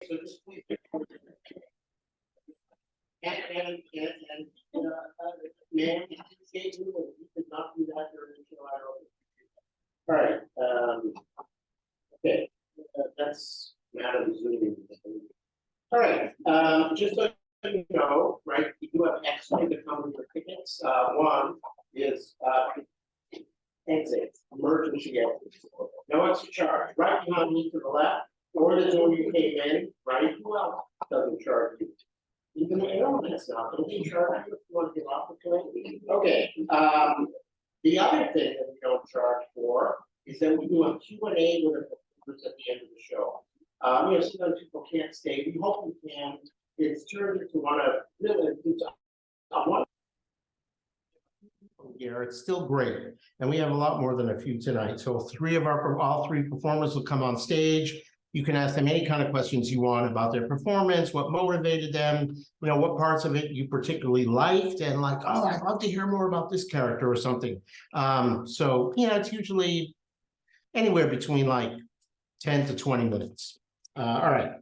So just please. Ma'am, you could not do that during the show. All right, okay, that's Madam Zoom. All right, just so you know, right, you do have extra to come with your tickets. One is exit, emergency exit. No extra charge. Right behind me to the left, or the door you came in, right? Who else doesn't charge you? Even the airlines now, don't they charge you if you want to get off the plane? Okay, the other thing that we don't charge for is that we do a Q&A with the performers at the end of the show. Sometimes people can't stay. We hope we can. It's turned into one of really one here. It's still great, and we have a lot more than a few tonight. So all three performers will come on stage. You can ask them any kind of questions you want about their performance, what motivated them, what parts of it you particularly liked, and like, oh, I'd love to hear more about this character or something. So it's usually anywhere between like 10 to 20 minutes. All right.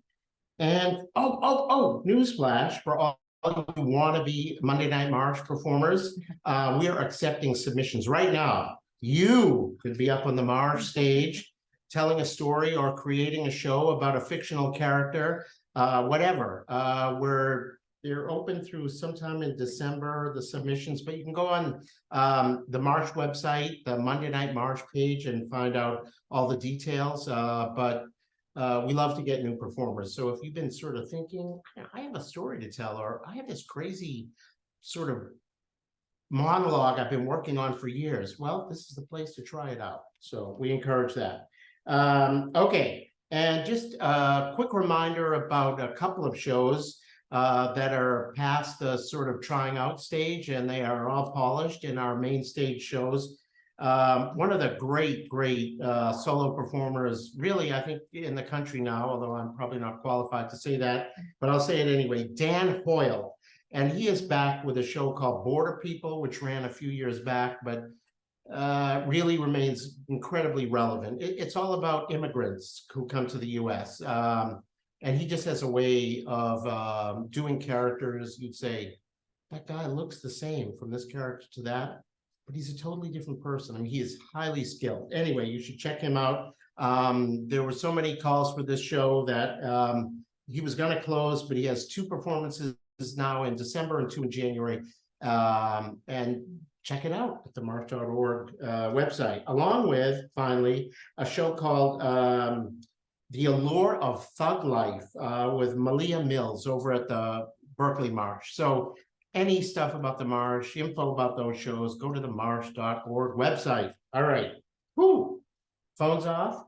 And newsflash for all who want to be Monday Night Marsh performers. We are accepting submissions right now. You could be up on the Marsh stage telling a story or creating a show about a fictional character, whatever. They're open through sometime in December, the submissions, but you can go on the Marsh website, the Monday Night Marsh page, and find out all the details. But we love to get new performers. So if you've been sort of thinking, I have a story to tell, or I have this crazy sort of monologue I've been working on for years, well, this is the place to try it out. So we encourage that. Okay, and just a quick reminder about a couple of shows that are past the sort of trying out stage, and they are all polished in our main stage shows. One of the great solo performers, really, I think, in the country now, although I'm probably not qualified to say that, but I'll say it anyway, Dan Hoyle. And he is back with a show called Border People, which ran a few years back, but really remains incredibly relevant. It's all about immigrants who come to the US. And he just has a way of doing characters. You'd say, that guy looks the same from this character to that, but he's a totally different person. I mean, he is highly skilled. Anyway, you should check him out. There were so many calls for this show that he was going to close, but he has 2 performances now in December and 2 in January. And check it out at the marsh.org website, along with, finally, a show called The Allure of Thug Life with Malia Mills over at the Berkeley Marsh. So any stuff about the Marsh, info about those shows, go to the marsh.org website. All right. Whoo! Phones off?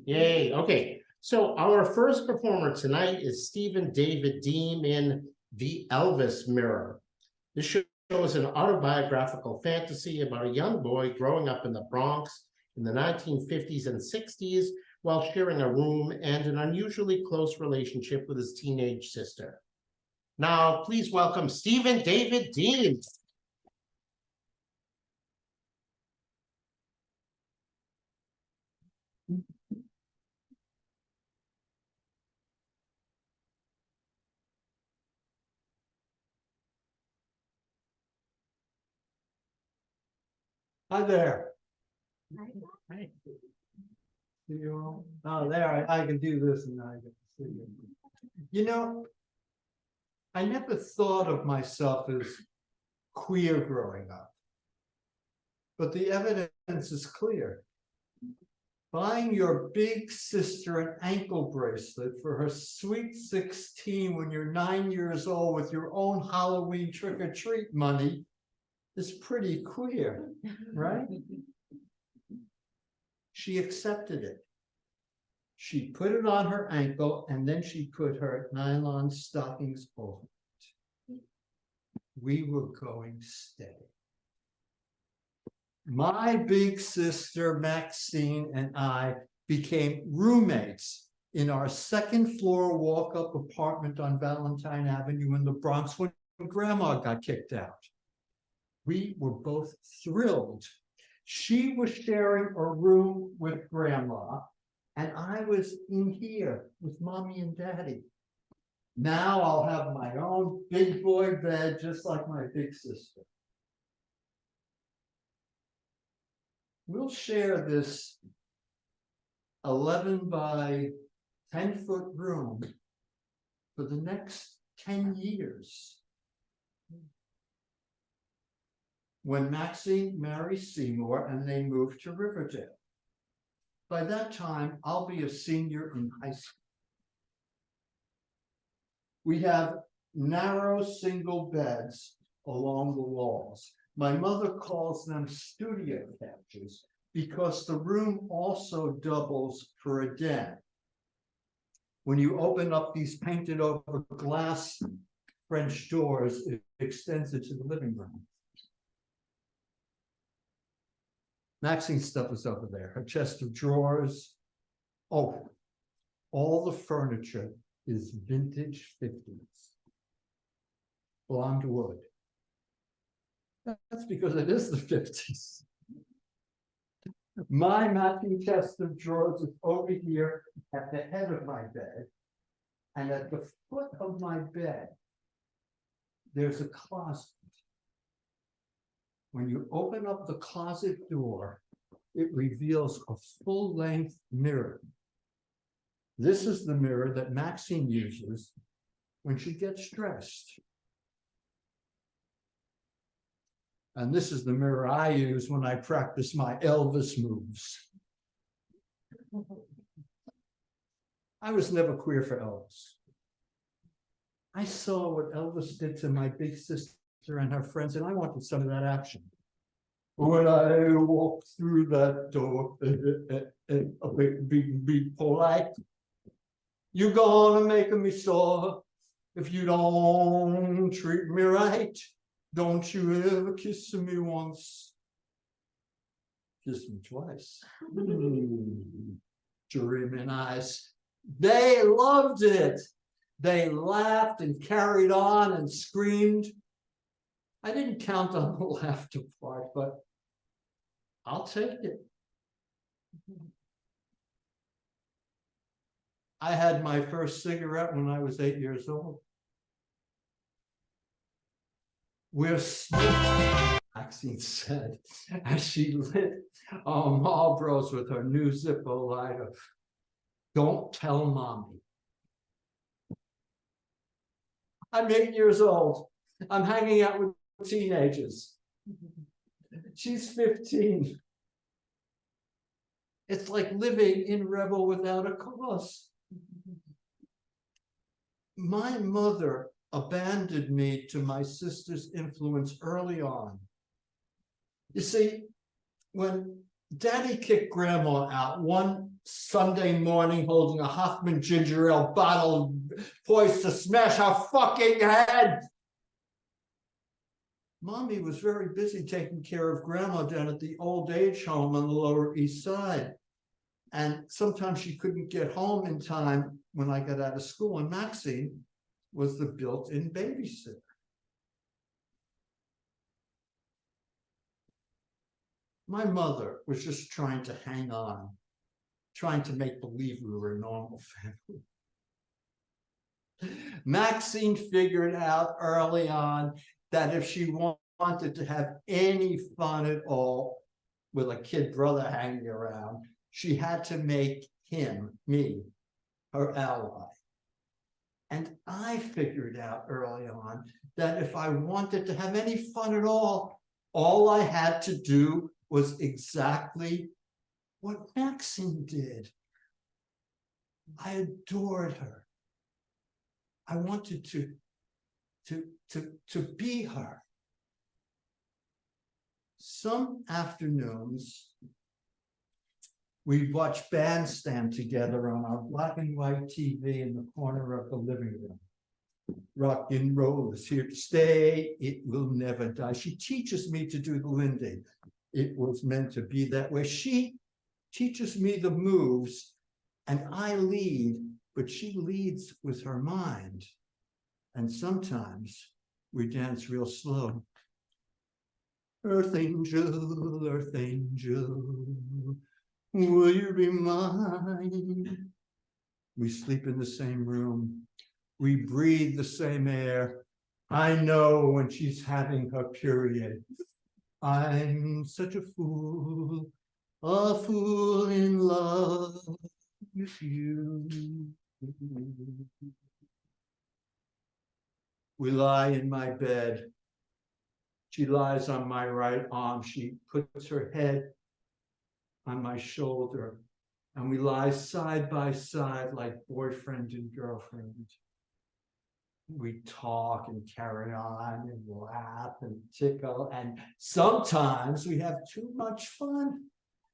Yay. Okay. So our first performer tonight is Stephen David Dym in The Elvis Mirror. This show is an autobiographical fantasy about a young boy growing up in the Bronx in the 1950s and 60s while sharing a room and an unusually close relationship with his teenage sister. Now, please welcome Stephen David Dym. Hi there. Hi. See you all? Oh, there, I can do this and I can see you. I never thought of myself as queer growing up, but the evidence is clear. Buying your big sister an ankle bracelet for her sweet 16 when you're 9 years old with your own Halloween trick-or-treat money is pretty queer, right? She accepted it. She put it on her ankle, and then she put her nylon stockings over it. We were going steady. My big sister, Maxine, and I became roommates in our second-floor walk-up apartment on Valentine Avenue in the Bronx when Grandma got kicked out. We were both thrilled. She was sharing a room with Grandma, And I was in here with mommy and daddy. Now I'll have my own big boy bed, just like my big sister. We'll share this 11 by 10-foot room for the next 10 years. When Maxine marries Seymour and they move to Riverdale. By that time, I'll be a senior in high school. We have narrow single beds along the walls. My mother calls them studio couches because the room also doubles for a den. When you open up these painted over glass French doors, it extends into the living room. Maxine's stuff is over there, her chest of drawers. Oh, all the furniture is vintage 50s. Blonde wood. That's because it is the 50s. My matching chest of drawers is over here at the head of my bed. And at the foot of my bed, there's a closet. When you open up the closet door, it reveals a full-length mirror. This is the mirror that Maxine uses when she gets dressed. And this is the mirror I use when I practice my Elvis moves. I was never queer for Elvis. I saw what Elvis did to my big sister and her friends, and I wanted some of that action. When I walk through that door, be polite. You're gonna make me sore if you don't treat me right. Don't you ever kiss me once. Kiss me twice. Dreaming eyes. They loved it. They laughed and carried on and screamed. I didn't count on the laughter part, but I'll take it. I had my first cigarette when I was 8 years old. We're smoking, Maxine said, as she lit Marlboros with her new Zippo lighter. Don't tell mommy. I'm 8 years old. I'm hanging out with teenagers. She's 15. It's like living in Rebel without a cause. My mother abandoned me to my sister's influence early on. You see, when Daddy kicked Grandma out one Sunday morning holding a Hoffman ginger ale bottle poised to smash her fucking head, Mommy was very busy taking care of Grandma down at the old age home on the Lower East Side. And sometimes she couldn't get home in time when I got out of school, and Maxine was the built-in babysitter. My mother was just trying to hang on, trying to make believe we were a normal family. Maxine figured out early on that if she wanted to have any fun at all with a kid brother hanging around, she had to make him, me, her ally. And I figured out early on that if I wanted to have any fun at all I had to do was exactly what Maxine did. I adored her. I wanted to be her. Some afternoons, we'd watch Bandstand together on our black and white TV in the corner of the living room. Rock and roll is here to stay. It will never die. She teaches me to do the Lindy. It was meant to be that way. She teaches me the moves and I lead, but she leads with her mind. And sometimes we dance real slow. Earth angel, will you be mine? We sleep in the same room. We breathe the same air. I know when she's having her period. I'm such a fool in love with you. We lie in my bed. She lies on my right arm. She puts her head on my shoulder, and we lie side by side like boyfriend and girlfriend. We talk and carry on and laugh and tickle, and sometimes we have too much fun,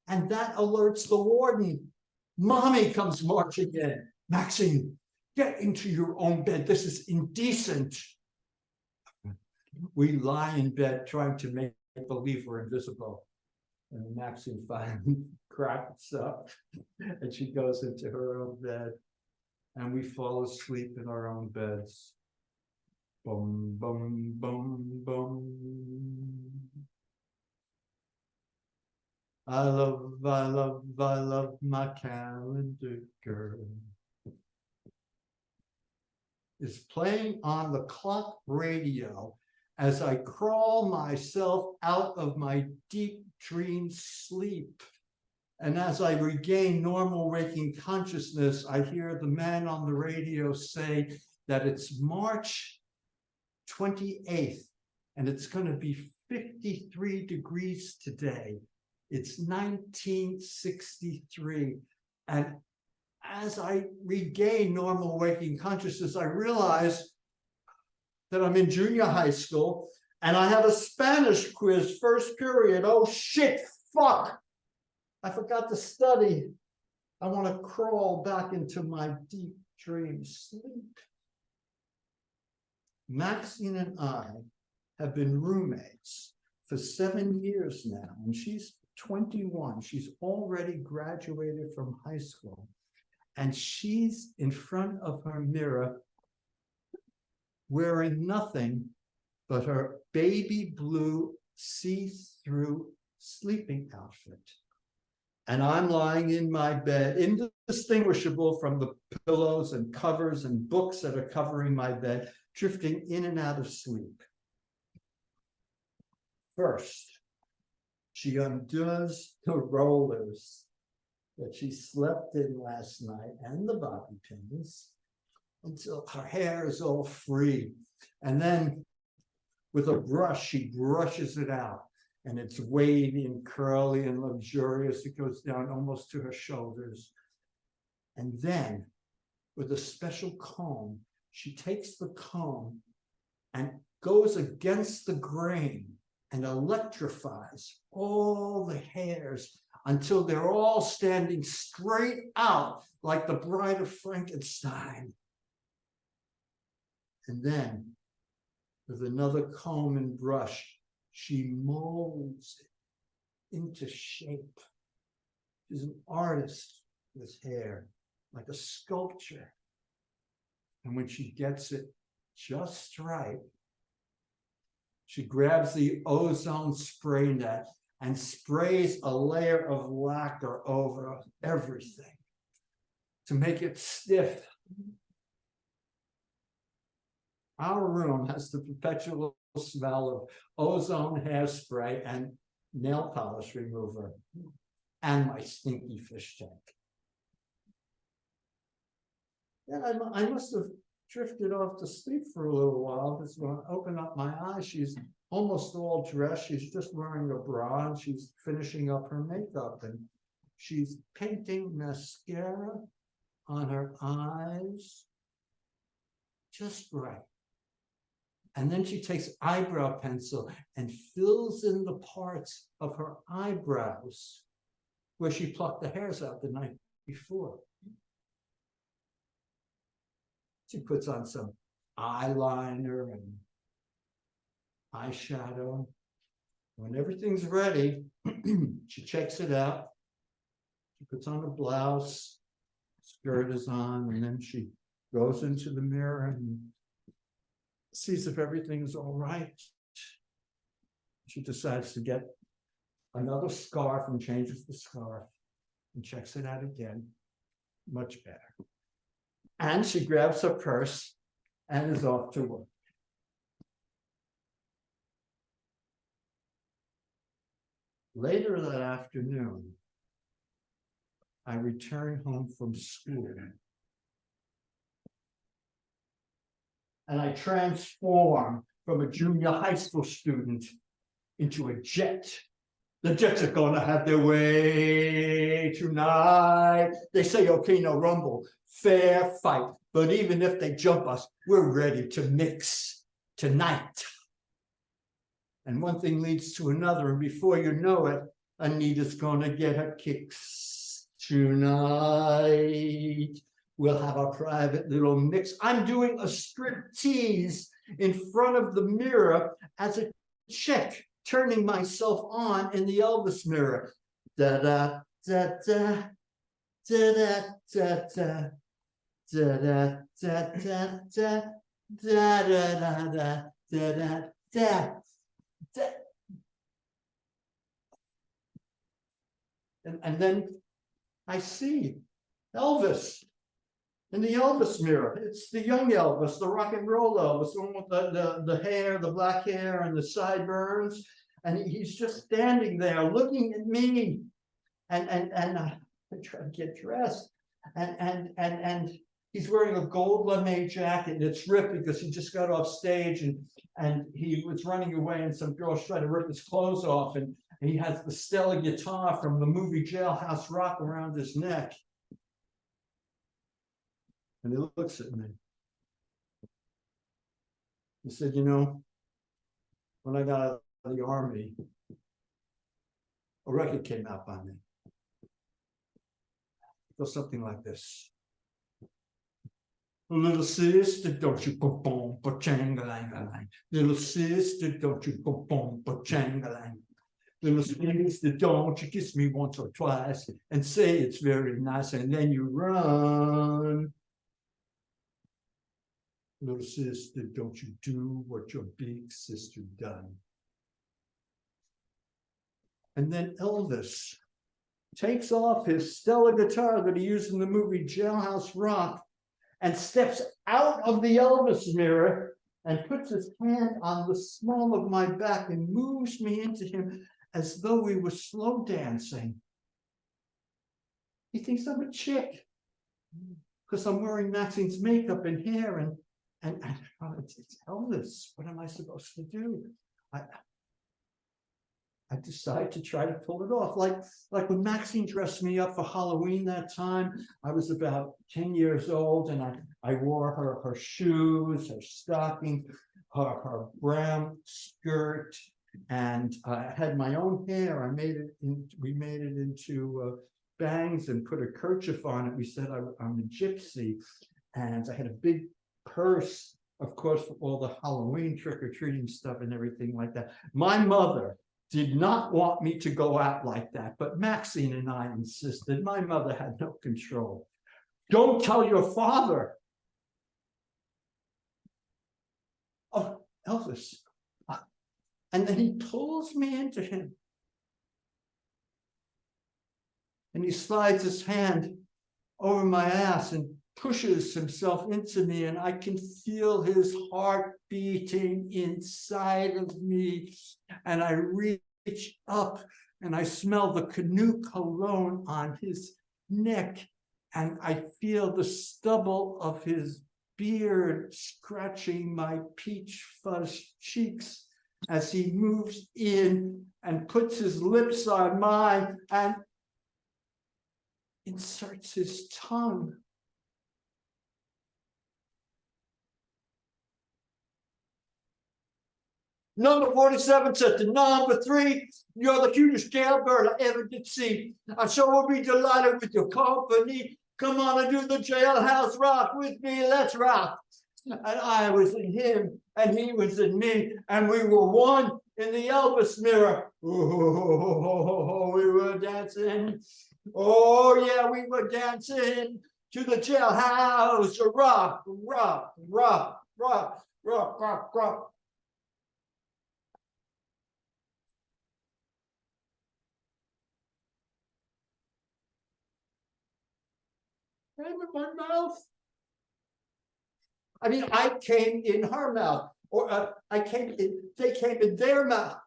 and that alerts the warden. Mommy comes marching in. Maxine, get into your own bed. This is indecent. We lie in bed trying to make believe we're invisible. And Maxine finally cracks up and she goes into her own bed, and we fall asleep in our own beds. Boom, boom, boom, boom. I love my calendar girl. Is playing on the clock radio as I crawl myself out of my deep dream sleep. And as I regain normal waking consciousness, I hear the man on the radio say that it's March 28th, and it's going to be 53 degrees today. It's 1963. And as I regain normal waking consciousness, I realize that I'm in junior high school and I have a Spanish quiz, first period. Oh shit, fuck. I forgot to study. I want to crawl back into my deep dream sleep. Maxine and I have been roommates for 7 years now, and she's 21. She's already graduated from high school, and she's in front of her mirror wearing nothing but her baby blue see-through sleeping outfit. And I'm lying in my bed, indistinguishable from the pillows and covers and books that are covering my bed, drifting in and out of sleep. First, she undoes the rollers that she slept in last night and the bobby pins until her hair is all free. And then with a brush, she brushes it out. And it's wavy and curly and luxurious. It goes down almost to her shoulders. And then, with a special comb, she takes the comb and goes against the grain and electrifies all the hairs until they're all standing straight out like the Bride of Frankenstein. And then, with another comb and brush, she molds it into shape. She's an artist with hair, like a sculpture. And when she gets it just right, she grabs the ozone spray net and sprays a layer of lacquer over everything to make it stiff. Our room has the perpetual smell of ozone hairspray and nail polish remover and my stinky fish tank. And I must have drifted off to sleep for a little while, because when I open up my eyes, she's almost all dressed. She's just wearing a bra and she's finishing up her makeup, and she's painting mascara on her eyes just right. And then she takes eyebrow pencil and fills in the parts of her eyebrows where she plucked the hairs out the night before. She puts on some eyeliner and eyeshadow. When everything's ready, she checks it out. She puts on a blouse, skirt is on, and then she goes into the mirror and sees if everything's all right. She decides to get another scarf and changes the scarf. and checks it out again. Much better. And she grabs her purse and is off to work. Later that afternoon, I return home from school. And I transform from a junior high school student into a jet. The Jets are gonna have their way tonight. They say, okay, no rumble, fair fight. But even if they jump us, we're ready to mix tonight. And one thing leads to another, and before you know it, Anita's gonna get her kicks tonight. We'll have a private little mix. I'm doing a striptease in front of the mirror as a chick, turning myself on in the Elvis mirror. Da da da da da da da da da da da da da da da da. And then I see Elvis in the Elvis mirror. It's the young Elvis, the rock and roll Elvis, the one with the hair, the black hair and the sideburns. And he's just standing there looking at me. And I try to get dressed. And he's wearing a gold lame jacket, and it's ripped because he just got off stage and he was running away, and some girls tried to rip his clothes off, and he has the Stella guitar from the movie Jailhouse Rock around his neck. And he looks at me. He said, you know, when I got out of the army, a record came out by me. It goes something like this. Little sister, don't you go boom, ba-chang-a-lang-a-lang. Little sister, don't you go boom, ba-chang-a-lang. Little sister, don't you kiss me once or twice and say it's very nice, and then you run. Little sister, don't you do what your big sister done. And then Elvis takes off his Stella guitar that he used in the movie Jailhouse Rock and steps out of the Elvis mirror and puts his hand on the small of my back and moves me into him as though we were slow dancing. He thinks I'm a chick because I'm wearing Maxine's makeup and hair, and it's Elvis. What am I supposed to do? I decide to try to pull it off. Like when Maxine dressed me up for Halloween that time, I was about 10 years old, and I wore her shoes, her stocking, her brown skirt, and I had my own hair. We made it into bangs and put a kerchief on it. We said I'm a gypsy, and I had a big purse, of course, for all the Halloween trick-or-treating stuff and everything like that. My mother did not want me to go out like that, but Maxine and I insisted. My mother had no control. Don't tell your father. Oh, Elvis. And then he pulls me into him. And he slides his hand over my ass and pushes himself into me, and I can feel his heart beating inside of me. And I reach up and I smell the canoe cologne on his neck, and I feel the stubble of his beard scratching my peach fuzz cheeks as he moves in and puts his lips on mine and inserts his tongue. Number 47 said to number 3, you're the cutest jailbird I ever did see. I sure will be delighted with your company. Come on and do the jailhouse rock with me. Let's rock. And I was in him, and he was in me, and we were one in the Elvis mirror. Oh, we were dancing. Oh, yeah, we were dancing to the jailhouse rock, rock, rock, rock, rock, rock, rock. came in my mouth. I mean, I came in her mouth, or they came in their mouth.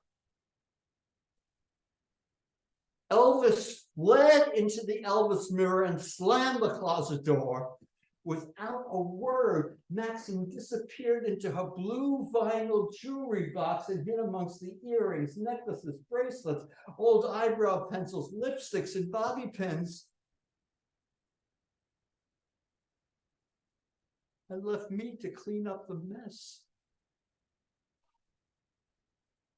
Elvis fled into the Elvis mirror and slammed the closet door. Without a word, Maxine disappeared into her blue vinyl jewelry box and hid amongst the earrings, necklaces, bracelets, old eyebrow pencils, lipsticks, and bobby pins. And left me to clean up the mess.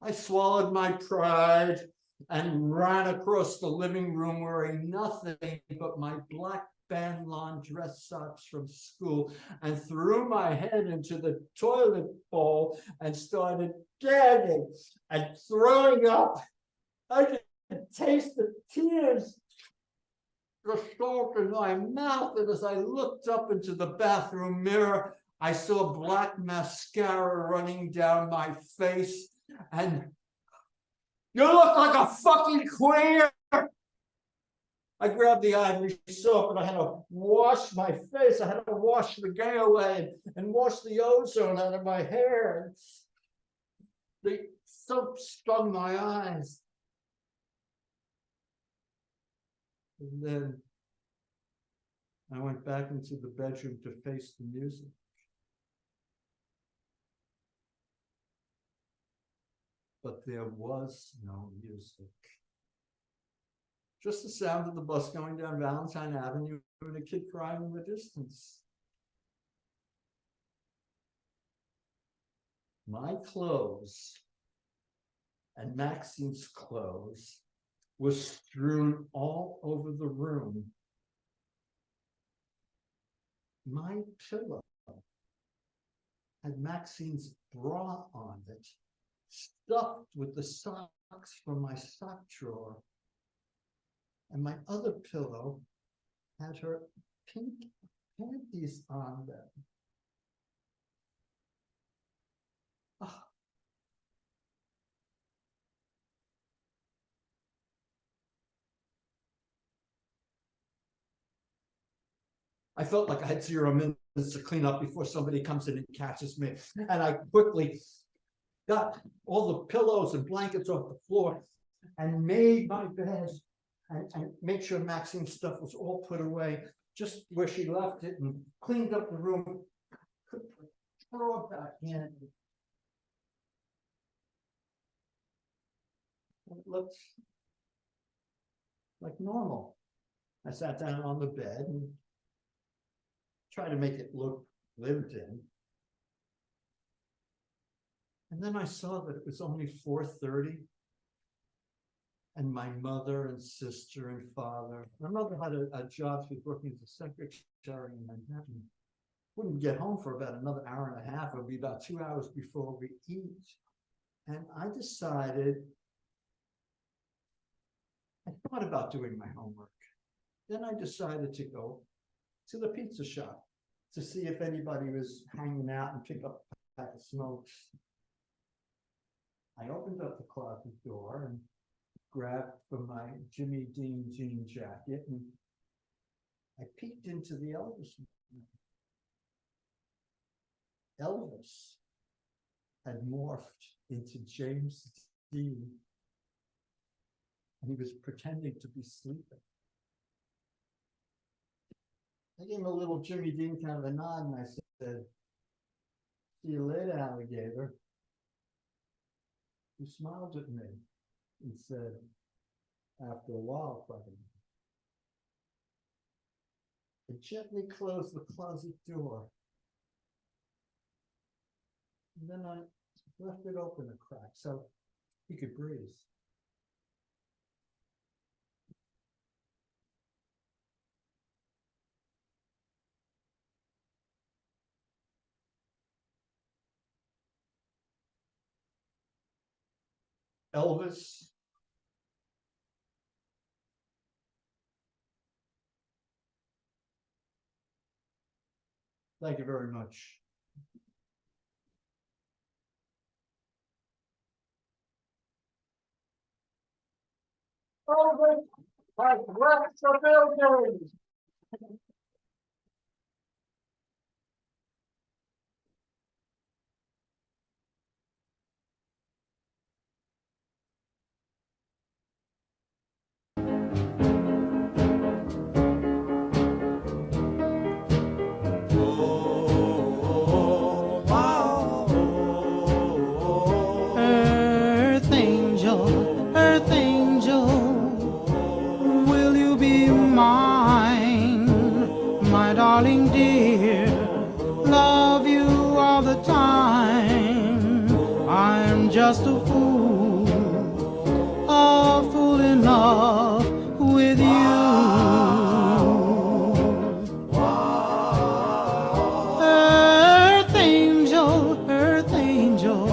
I swallowed my pride and ran across the living room wearing nothing but my black bandlon dress socks from school, and threw my head into the toilet bowl and started gagging and throwing up. I could taste the tears the salt in my mouth, and as I looked up into the bathroom mirror, I saw black mascara running down my face, and you look like a fucking queer. I grabbed the ivory soap and I had to wash my face. I had to wash the gay away and wash the ozone out of my hair. The soap stung my eyes. And then I went back into the bedroom to face the music. But there was no music. Just the sound of the bus going down Valentine Avenue and a kid crying in the distance. My clothes and Maxine's clothes was strewn all over the room. My pillow had Maxine's bra on it, stuffed with the socks from my sock drawer. And my other pillow had her pink panties on them. Oh. I felt like I had 0 minutes to clean up before somebody comes in and catches me. And I quickly got all the pillows and blankets off the floor and made my bed and made sure Maxine's stuff was all put away just where she left it, and cleaned up the room, throw it back in. It looked like normal. I sat down on the bed and tried to make it look lived in. And then I saw that it was only 4:30. And my mother and sister and father, my mother had a job, she was working as a secretary in Manhattan. Wouldn't get home for about another hour and a half. It would be about 2 hours before we eat. And I decided, I thought about doing my homework. Then I decided to go to the pizza shop to see if anybody was hanging out and pick up a pack of smokes. I opened up the closet door and grabbed from my Jimmy Dean jean jacket, and I peeked into the Elvis room. Elvis had morphed into James Dean, and he was pretending to be sleeping. I gave him a little Jimmy Dean kind of a nod, and I said, "See you later, alligator." He smiled at me and said, "After a while, buddy." I gently closed the closet door. And then I left it open a crack so he could breathe. Elvis thank you very much. Elvis has left the building. the time. I'm just a fool in love with you. Earth angel,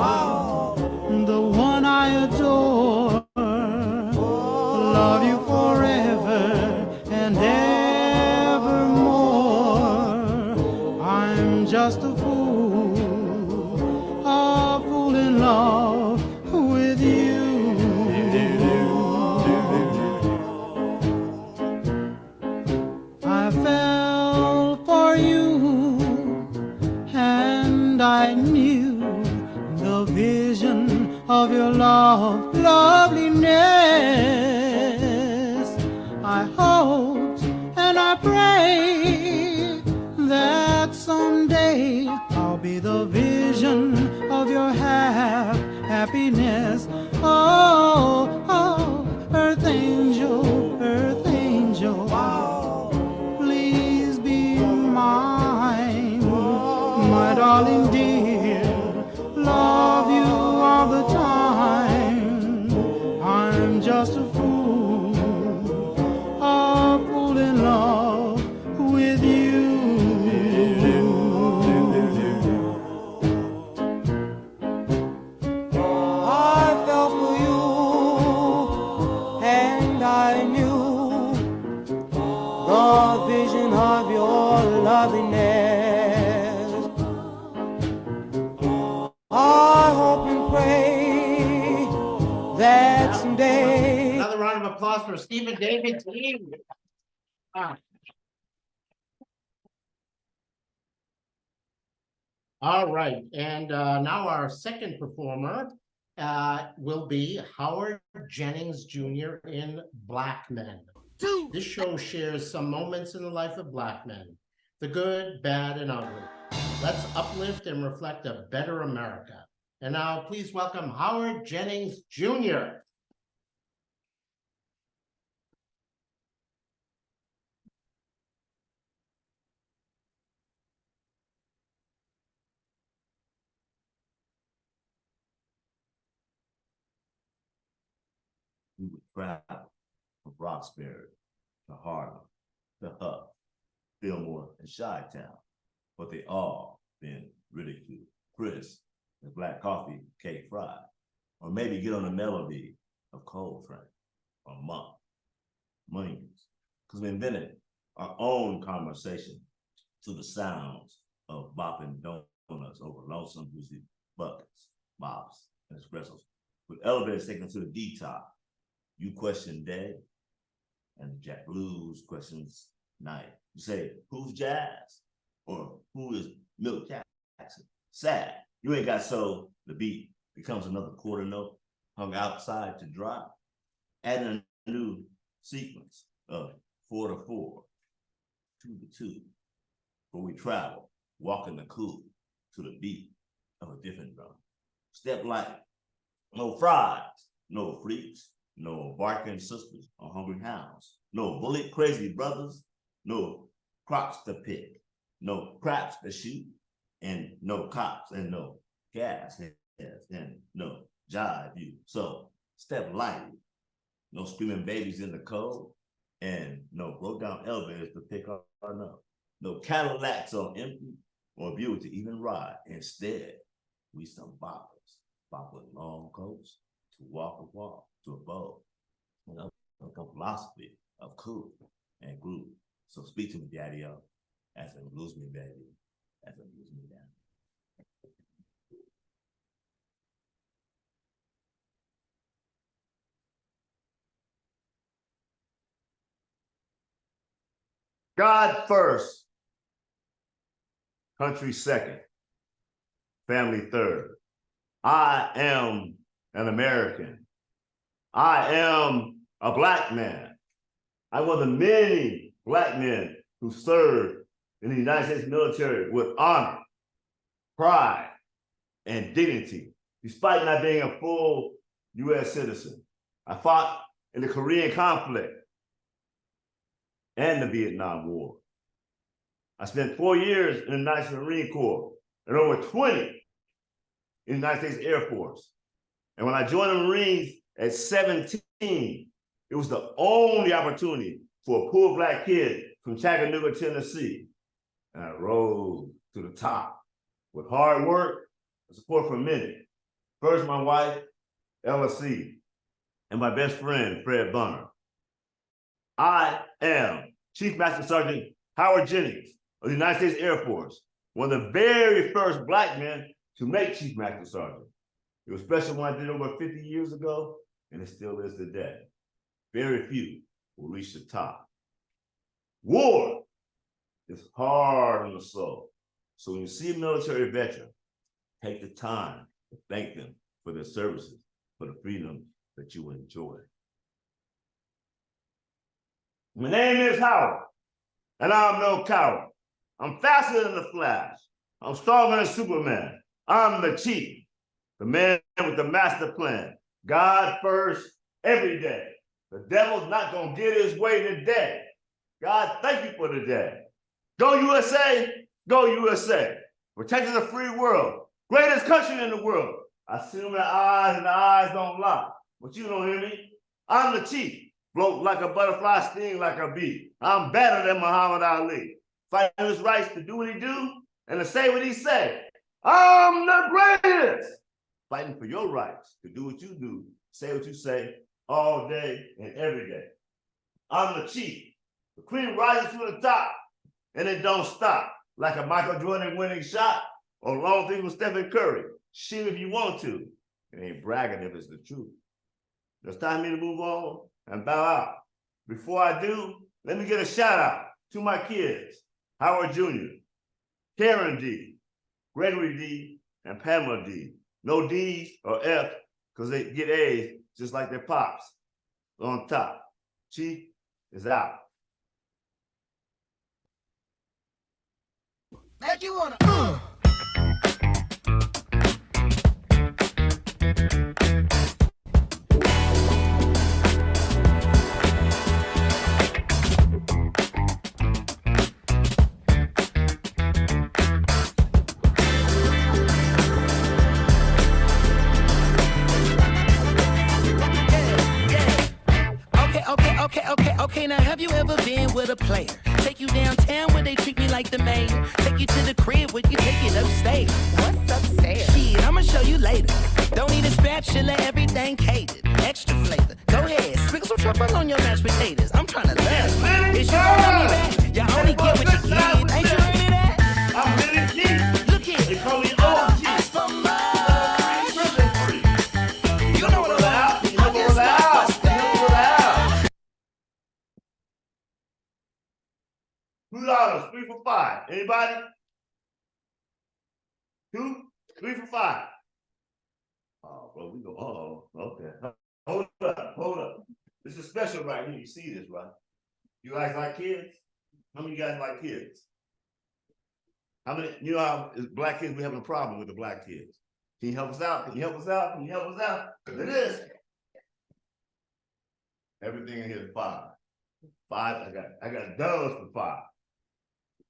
the one I adore, love you forever and evermore. I'm just a fool in love with you. I fell for you, and I knew the vision of your loveliness. I hoped and I prayed that someday I'll be the vision of your happiness. Oh, earth angel, please be mine, my darling dear. Love you all the time. I'm just a fool in love with you. I fell for you, and I knew the vision of your loveliness. I hope and pray that someday. Another round of applause for Stephen David Dym. All right, and now our second performer will be Howard Jennings Jr. in Black Men. This show shares some moments in the life of Black men, the good, bad, and ugly. Let's uplift and reflect a better America. And now please welcome Howard Jennings Jr. We would travel from Roxbury to Harlem to Huff, Fillmore, and Chi-Town, but they all been ridiculed, criticized, as black coffee, cake fried, or maybe get on the melody of Coltrane or Money, because we invented our own conversation to the sounds of bopping donuts over lonesome greasy buckets, bops, and espressos, with elevators taken to the D-top. You question day, and Jack Blues questions night. You say, who's jazz? Or who is Milk Jackson? Sad. You ain't got soul. The beat becomes another quarter note hung outside to dry. Adding a new sequence of 4 to 4, 2 to 2, where we travel, walking the cool to the beat of a different drum. Step light, no fries, no freaks, no barking sisters or hungry hounds, no bullet crazy brothers, no crops to pick, no craps to shoot, and no cops, and no gas, and no jive you. So step lightly, no screaming babies in the cold, and no broke down elevators to pick up our nose. No Cadillacs on empty or Buick to even ride. Instead, we some boppers, bop with long coats, to walk a walk, to a bow, you know, a philosophy of cool and groove. So speak to me, daddy-o, as it lose me, baby, as it lose me down. God first, country second, family third. I am an American. I am a black man. I'm one of the many black men who served in the United States military with honor, pride, and dignity, despite not being a full US citizen. I fought in the Korean conflict and the Vietnam War. I spent 4 years in the United States Marine Corps and over 20 in the United States Air Force. And when I joined the Marines at 17, it was the only opportunity for a poor Black kid from Chattanooga, Tennessee. And I rose to the top with hard work and support from many. First, my wife, Ella C., and my best friend, Fred Bunner. I am Chief Master Sergeant Howard Jennings of the United States Air Force, one of the very first Black men to make Chief Master Sergeant. It was special when I did it over 50 years ago, and it still is today. Very few will reach the top. War is hard on the soul. So when you see a military veteran, take the time to thank them for their services, for the freedom that you enjoy. My name is Howard, and I'm no coward. I'm faster than the Flash. I'm stronger than Superman. I'm the chief, the man with the master plan. God first, every day. The devil's not gonna get his way today. God, thank you for today. Go USA, go USA. Protecting the free world, greatest country in the world. I see them in the eyes and the eyes don't lie, but you don't hear me. I'm the chief, float like a butterfly, sting like a bee. I'm better than Muhammad Ali. Fighting his rights to do what he do and to say what he say. I'm the greatest. Fighting for your rights to do what you do, say what you say, all day and every day. I'm the chief. The cream rises to the top and it don't stop. Like a Michael Jordan winning shot or long thing with Stephen Curry. Shoot if you want to. It ain't bragging if it's the truth. It's time for me to move on and bow out. Before I do, let me get a shout out to my kids, Howard Jr., Karen D., Gregory D., and Pamela D. No D's or F, because they get A's just like their pops. On top. Chief is out. That you wanna Okay, now have you ever been with a player? Take you downtown where they treat me like the mayor. Take you to the crib where you take it upstairs. What's upstairs? Shit, I'ma show you later. Don't need a spatula, everything catered. Extra flavor. Go ahead, sprinkle some truffle on your mashed potatoes. I'm trying to learn. It's you want me back. You only get what you get. Ain't you heard of that? I'm really deep. Look here. They call me OG. Ask for more. You know what I'm You know what I'm $2, 3 for $5. Anybody? 2, 3 for $5. Oh, bro, we go. Okay. Hold up. This is special right here. You see this, right? You guys like kids? How many of you guys like kids? How many? You know how as Black kids we having a problem with the Black kids? Can you help us out? Can you help us out? Can you help us out? Look at this. Everything in here is 5. 5. I got doves for 5.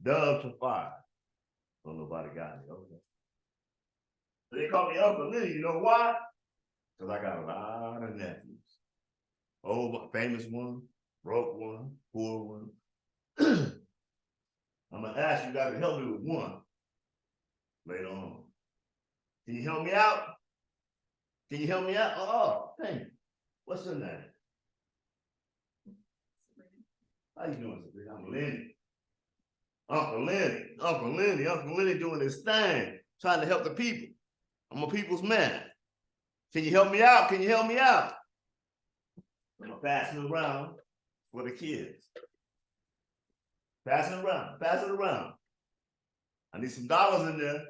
Doves for 5. Don't nobody got it. Okay. They call me Uncle Lee. You know why? Because I got a lot of nephews. Old, famous one, broke one, poor one. I'm gonna ask you guys to help me with one later on. Can you help me out? Can you help me out? Oh, thank you. What's your name? How you doing, Sabrina? I'm Lenny. Uncle Lenny doing his thing, trying to help the people. I'm a people's man. Can you help me out? Can you help me out? I'm gonna pass it around for the kids. Pass it around. I need some dollars in there.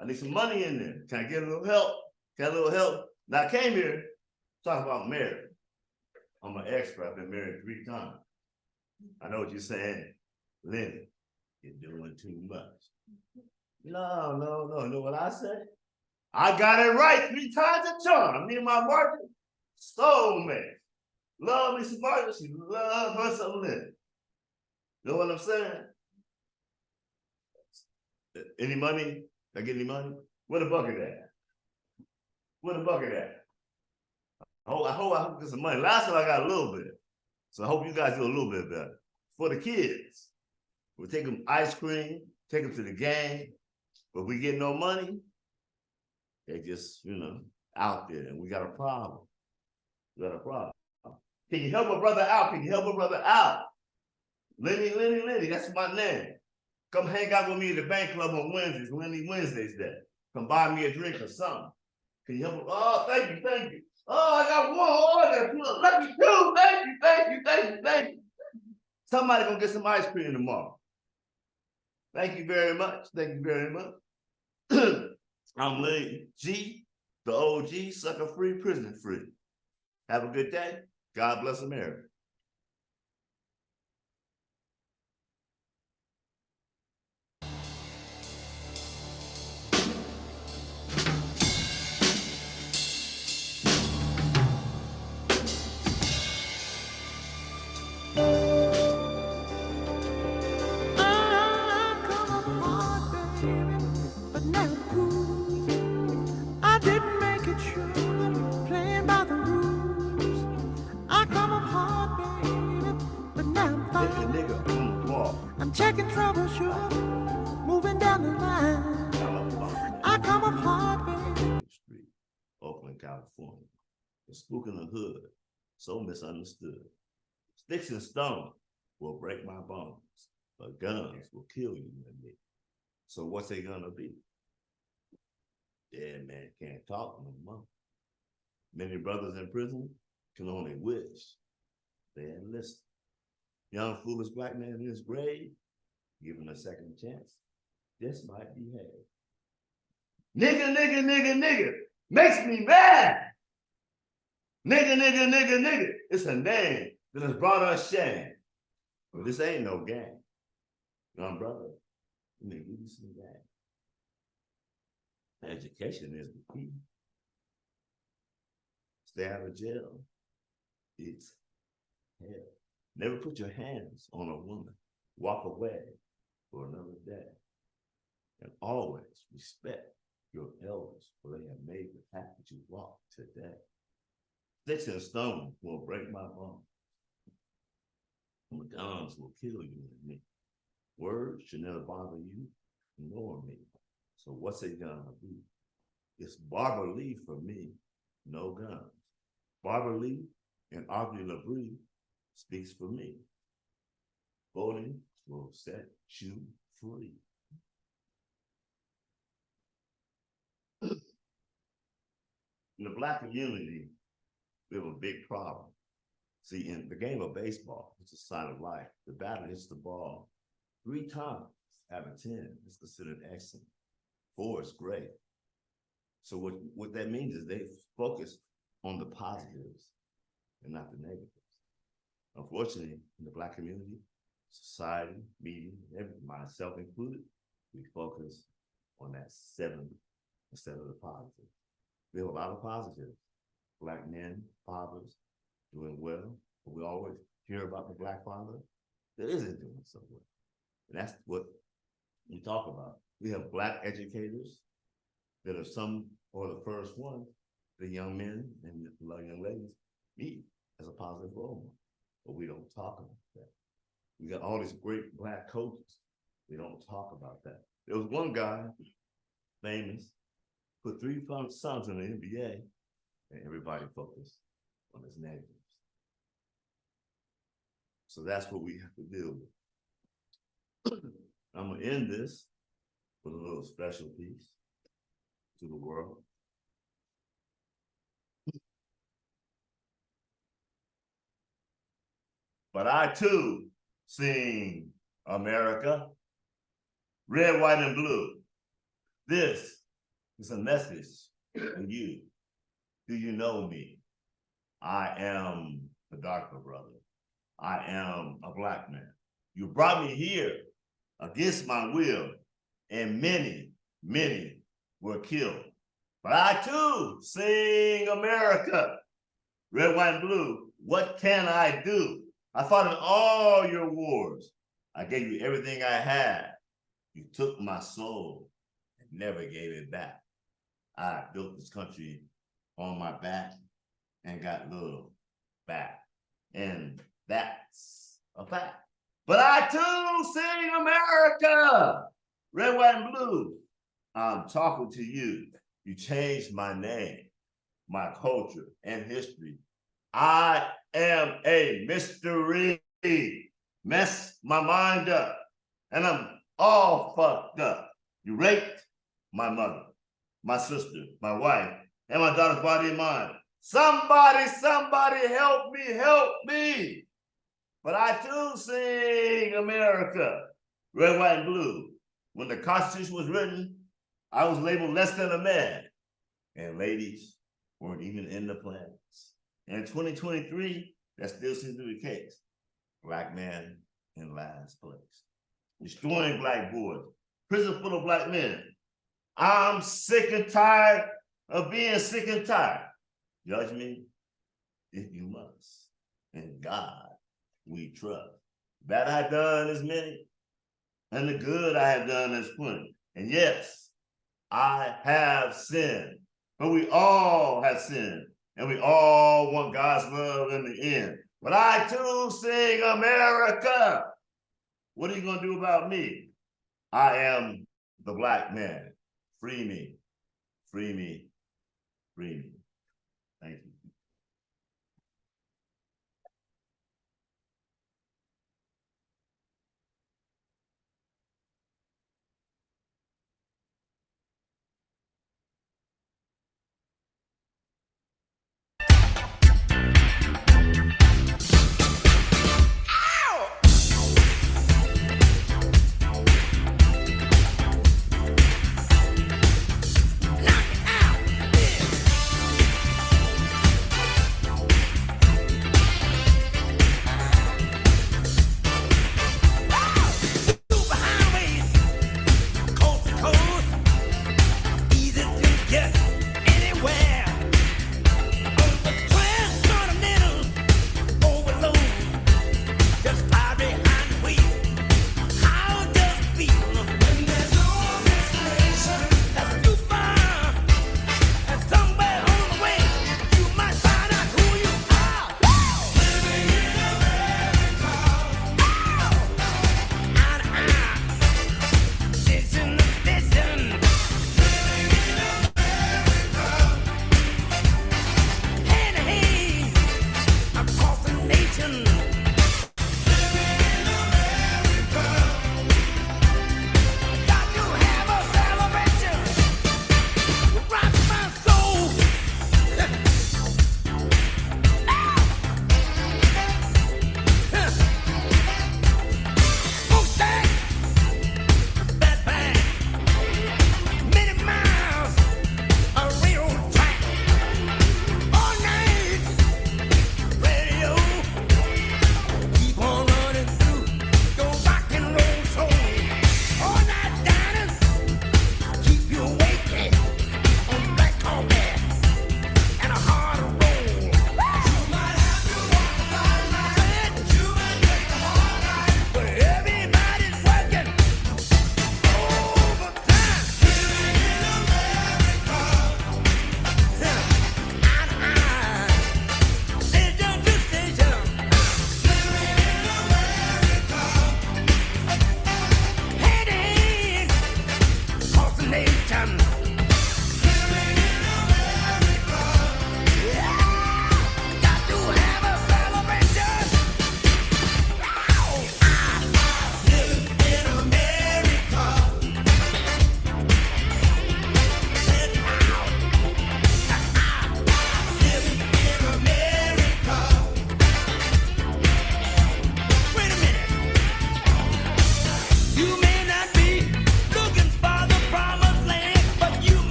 I need some money in there. Can I get a little help? Now I came here to talk about marriage. I'm an expert. I've been married 3 times. I know what you're saying. Lenny, you're doing too much. No. You know what I say? I got it right 3 times a charm. Me and my Martha, soulmate. Love me some Martha, she love her some Lenny. You know what I'm saying? Any money Did I get any money? Where the bucket at? Where the bucket at? I hope get some money. Last time I got a little bit. So I hope you guys do a little bit better. For the kids, we'll take them ice cream, take them to the game. But if we get no money, they just, out there, and we got a problem. We got a problem. Can you help a brother out? Can you help a brother out? Lenny, that's my name. Come hang out with me at the bank club on Wednesdays, Wednesdays there. Come buy me a drink or something. Can you help him? Oh, thank you. Oh, I got one. Oh, I got two. Let me do. Thank you. Somebody gonna get some ice cream tomorrow. Thank you very much. I'm Lenny G, the OG, sucker free, prison free. Have a good day. God bless America. I'm checking troubleshoot, moving down the line. I come apart, baby. Street, Oakland, California. The spook in the hood, so misunderstood. Sticks and stones will break my bones, but guns will kill you and me. So what's they gonna be? Dead man can't talk no more. Many brothers in prison can only wish they had listened. Young foolish black man in his grave, give him a second chance. This might behave. Nigga, makes me mad. Nigga, it's a name that has brought us shame. But this ain't no gang. Young brother, let me give you some gang. Education is the key. Stay out of jail. It's hell. Never put your hands on a woman. Walk away for another day. And always respect your elders, for they have made the path that you walk today. Sticks and stones will break my bones. And guns will kill you and me. Words should never bother you, nor me. So what's it gonna be? It's Barbara Lee for me, no guns. Barbara Lee and Aubrey LeBrie speaks for me. Voting will set you free. In the Black community, we have a big problem. See, in the game of baseball, it's a sign of life. The batter hits the ball 3 times out of 10 is considered excellent. 4 is great. So what that means is they focus on the positives and not the negatives. Unfortunately, in the Black community, society, media, myself included, we focus on that 7 instead of the positive. We have a lot of positives. Black men, fathers, doing well, but we always hear about the Black father that isn't doing so well. And that's what we talk about. We have Black educators that are some or the first ones the young men and the young ladies meet as a positive role model. But we don't talk about that. We got all these great Black coaches. We don't talk about that. There was one guy, famous, put 3 sons in the NBA, and everybody focused on his negatives. So that's what we have to deal with. I'm gonna end this with a little special piece to the world. But I too sing America, red, white, and blue. This is a message for you. Do you know me? I am the darker brother. I am a Black man. You brought me here against my will, and many, many were killed. But I too sing America, red, white, and blue. What can I do? I fought in all your wars. I gave you everything I had. You took my soul and never gave it back. I built this country on my back and got love back. And that's a fact. But I too sing America, red, white, and blue. I'm talking to you. You changed my name, my culture, and history. I am a mystery. Mess my mind up, and I'm all fucked up. You raped my mother, my sister, my wife, and my daughter's body and mind. Somebody help me. But I too sing America, red, white, and blue. When the Constitution was written, I was labeled less than a man. And ladies weren't even in the plans. And in 2023, that still seems to be the case. Black man in last place. Destroying black boys. Prison full of black men. I'm sick and tired of being sick and tired. Judge me if you must. In God we trust. That I done is many, and the good I have done is plenty. And yes, I have sinned, but we all have sinned, and we all want God's love in the end. But I too sing America. What are you gonna do about me? I am the black man. Free me, free me, free me. Thank you.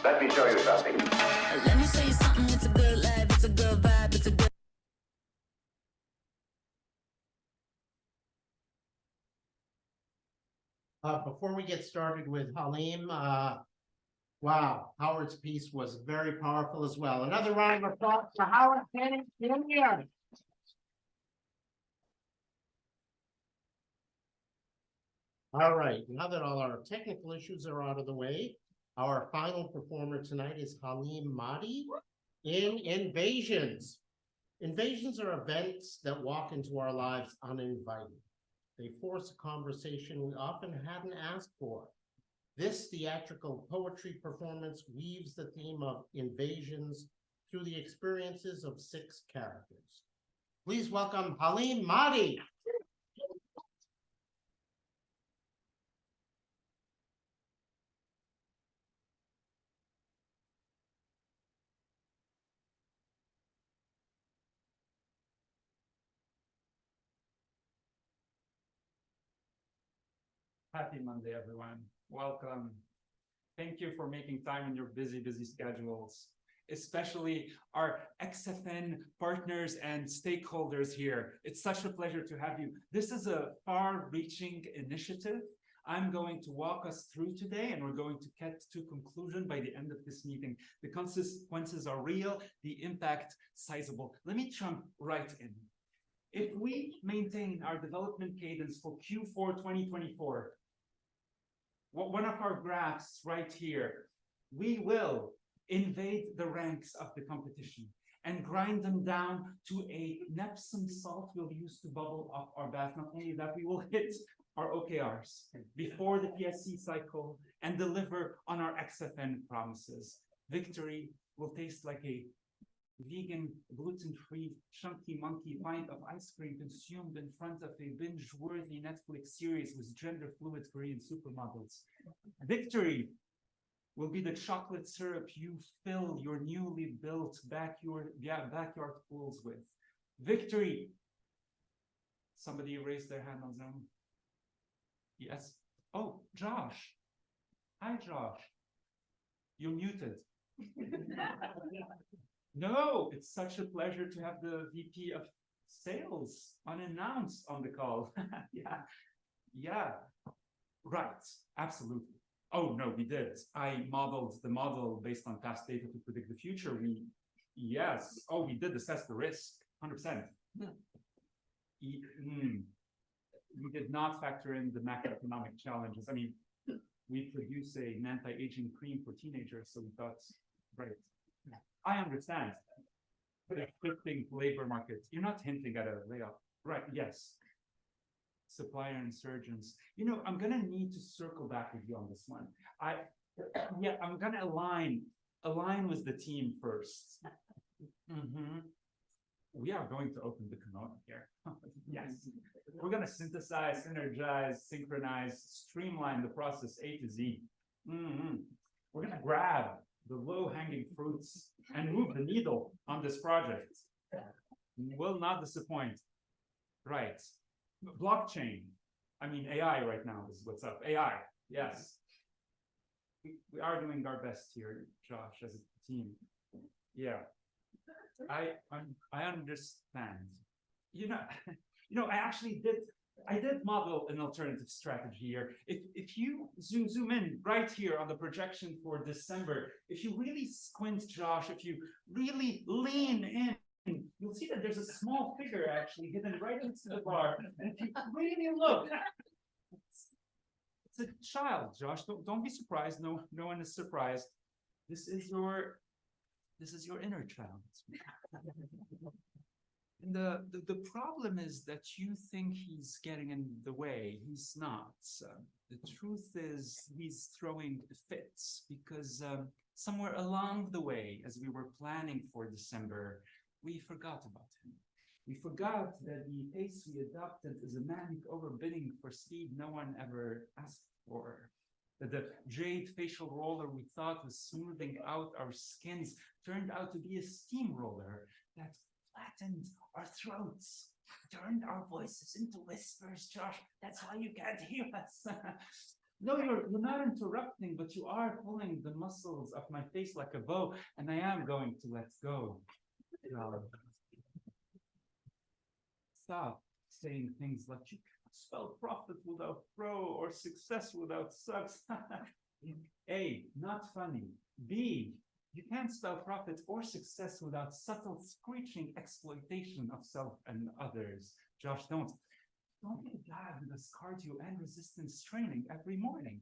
Let me show you something. Let me show you something. It's a good life. It's a good vibe. It's a good. Before we get started with Halim, wow, Howard's piece was very powerful as well. Another round of applause for Howard Jennings Jr. All right, now that all our technical issues are out of the way, our final performer tonight is Halim Madi in Invasions. Invasions are events that walk into our lives uninvited. They force a conversation we often hadn't asked for. This theatrical poetry performance weaves the theme of invasions through the experiences of 6 characters. Please welcome Halim Madi. Happy Monday, everyone. Welcome. Thank you for making time in your busy schedules, especially our XFN partners and stakeholders here. It's such a pleasure to have you. This is a far-reaching initiative. I'm going to walk us through today, and we're going to get to conclusion by the end of this meeting. The consequences are real, the impact sizable. Let me jump right in. If we maintain our development cadence for Q4 2024, one of our graphs right here, we will invade the ranks of the competition and grind them down to a Epsom salt we'll use to bubble up our bath. Not only that, we will hit our OKRs before the PSC cycle and deliver on our XFN promises. Victory will taste like a vegan, gluten-free, chunky monkey pint of ice cream consumed in front of a binge-worthy Netflix series with gender-fluid Korean supermodels. Victory will be the chocolate syrup you fill your newly built backyard pools with. Victory. Somebody raised their hand on Zoom. Yes. Oh, Josh. Hi, Josh. You're muted. No, it's such a pleasure to have the VP of Sales unannounced on the call. Yeah, right, absolutely. Oh, no, we did. I modeled the model based on past data to predict the future. Yes. Oh, we did assess the risk, 100%. We did not factor in the macroeconomic challenges. I mean, we produce an anti-aging cream for teenagers, so we thought, right. I understand. The shifting labor market. You're not hinting at a layoff, right? Yes. Supplier insurgents. You know, I'm gonna need to circle back with you on this one. I'm gonna align with the team first. We are going to open the kimono here. Yes. We're gonna synthesize, synergize, synchronize, streamline the process A to Z. We're gonna grab the low-hanging fruits and move the needle on this project. Will not disappoint. Right. Blockchain. I mean, AI right now is what's up. AI. Yes. We are doing our best here, Josh, as a team. Yeah. I understand. You know, I did model an alternative strategy here. If you zoom in right here on the projection for December, if you really squint, Josh, if you really lean in, you'll see that there's a small figure actually hidden right into the bar. And if you really look, it's a child, Josh. Don't be surprised. No one is surprised. This is your inner child. And the problem is that you think he's getting in the way. He's not. The truth is he's throwing fits because somewhere along the way, as we were planning for December, we forgot about him. We forgot that the pace we adopted is a manic overbidding for speed no one ever asked for. That the jade facial roller we thought was smoothing out our skins turned out to be a steamroller that flattened our throats, turned our voices into whispers, Josh. That's why you can't hear us. No, you're not interrupting, but you are pulling the muscles of my face like a bow, and I am going to let go. Stop saying things like you can't spell profit without pro or success without sucks. A, not funny. B, you can't spell profit or success without subtle screeching exploitation of self and others. Josh, don't be a guy who does cardio and resistance training every morning.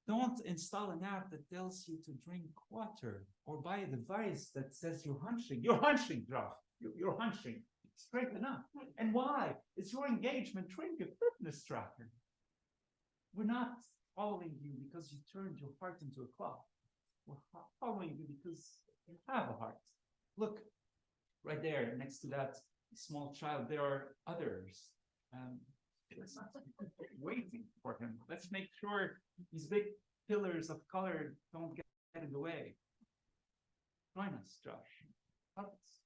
Don't install an app that tells you to drink water or buy a device that says you're hunching. You're hunching, Josh. You're hunching. Straight enough. And why? Is your engagement drink a fitness tracker? We're not following you because you turned your heart into a clock. We're following you because you have a heart. Look, right there, next to that small child, there are others. Waiting for him. Let's make sure these big pillars of color don't get in the way. Join us, Josh. Help us.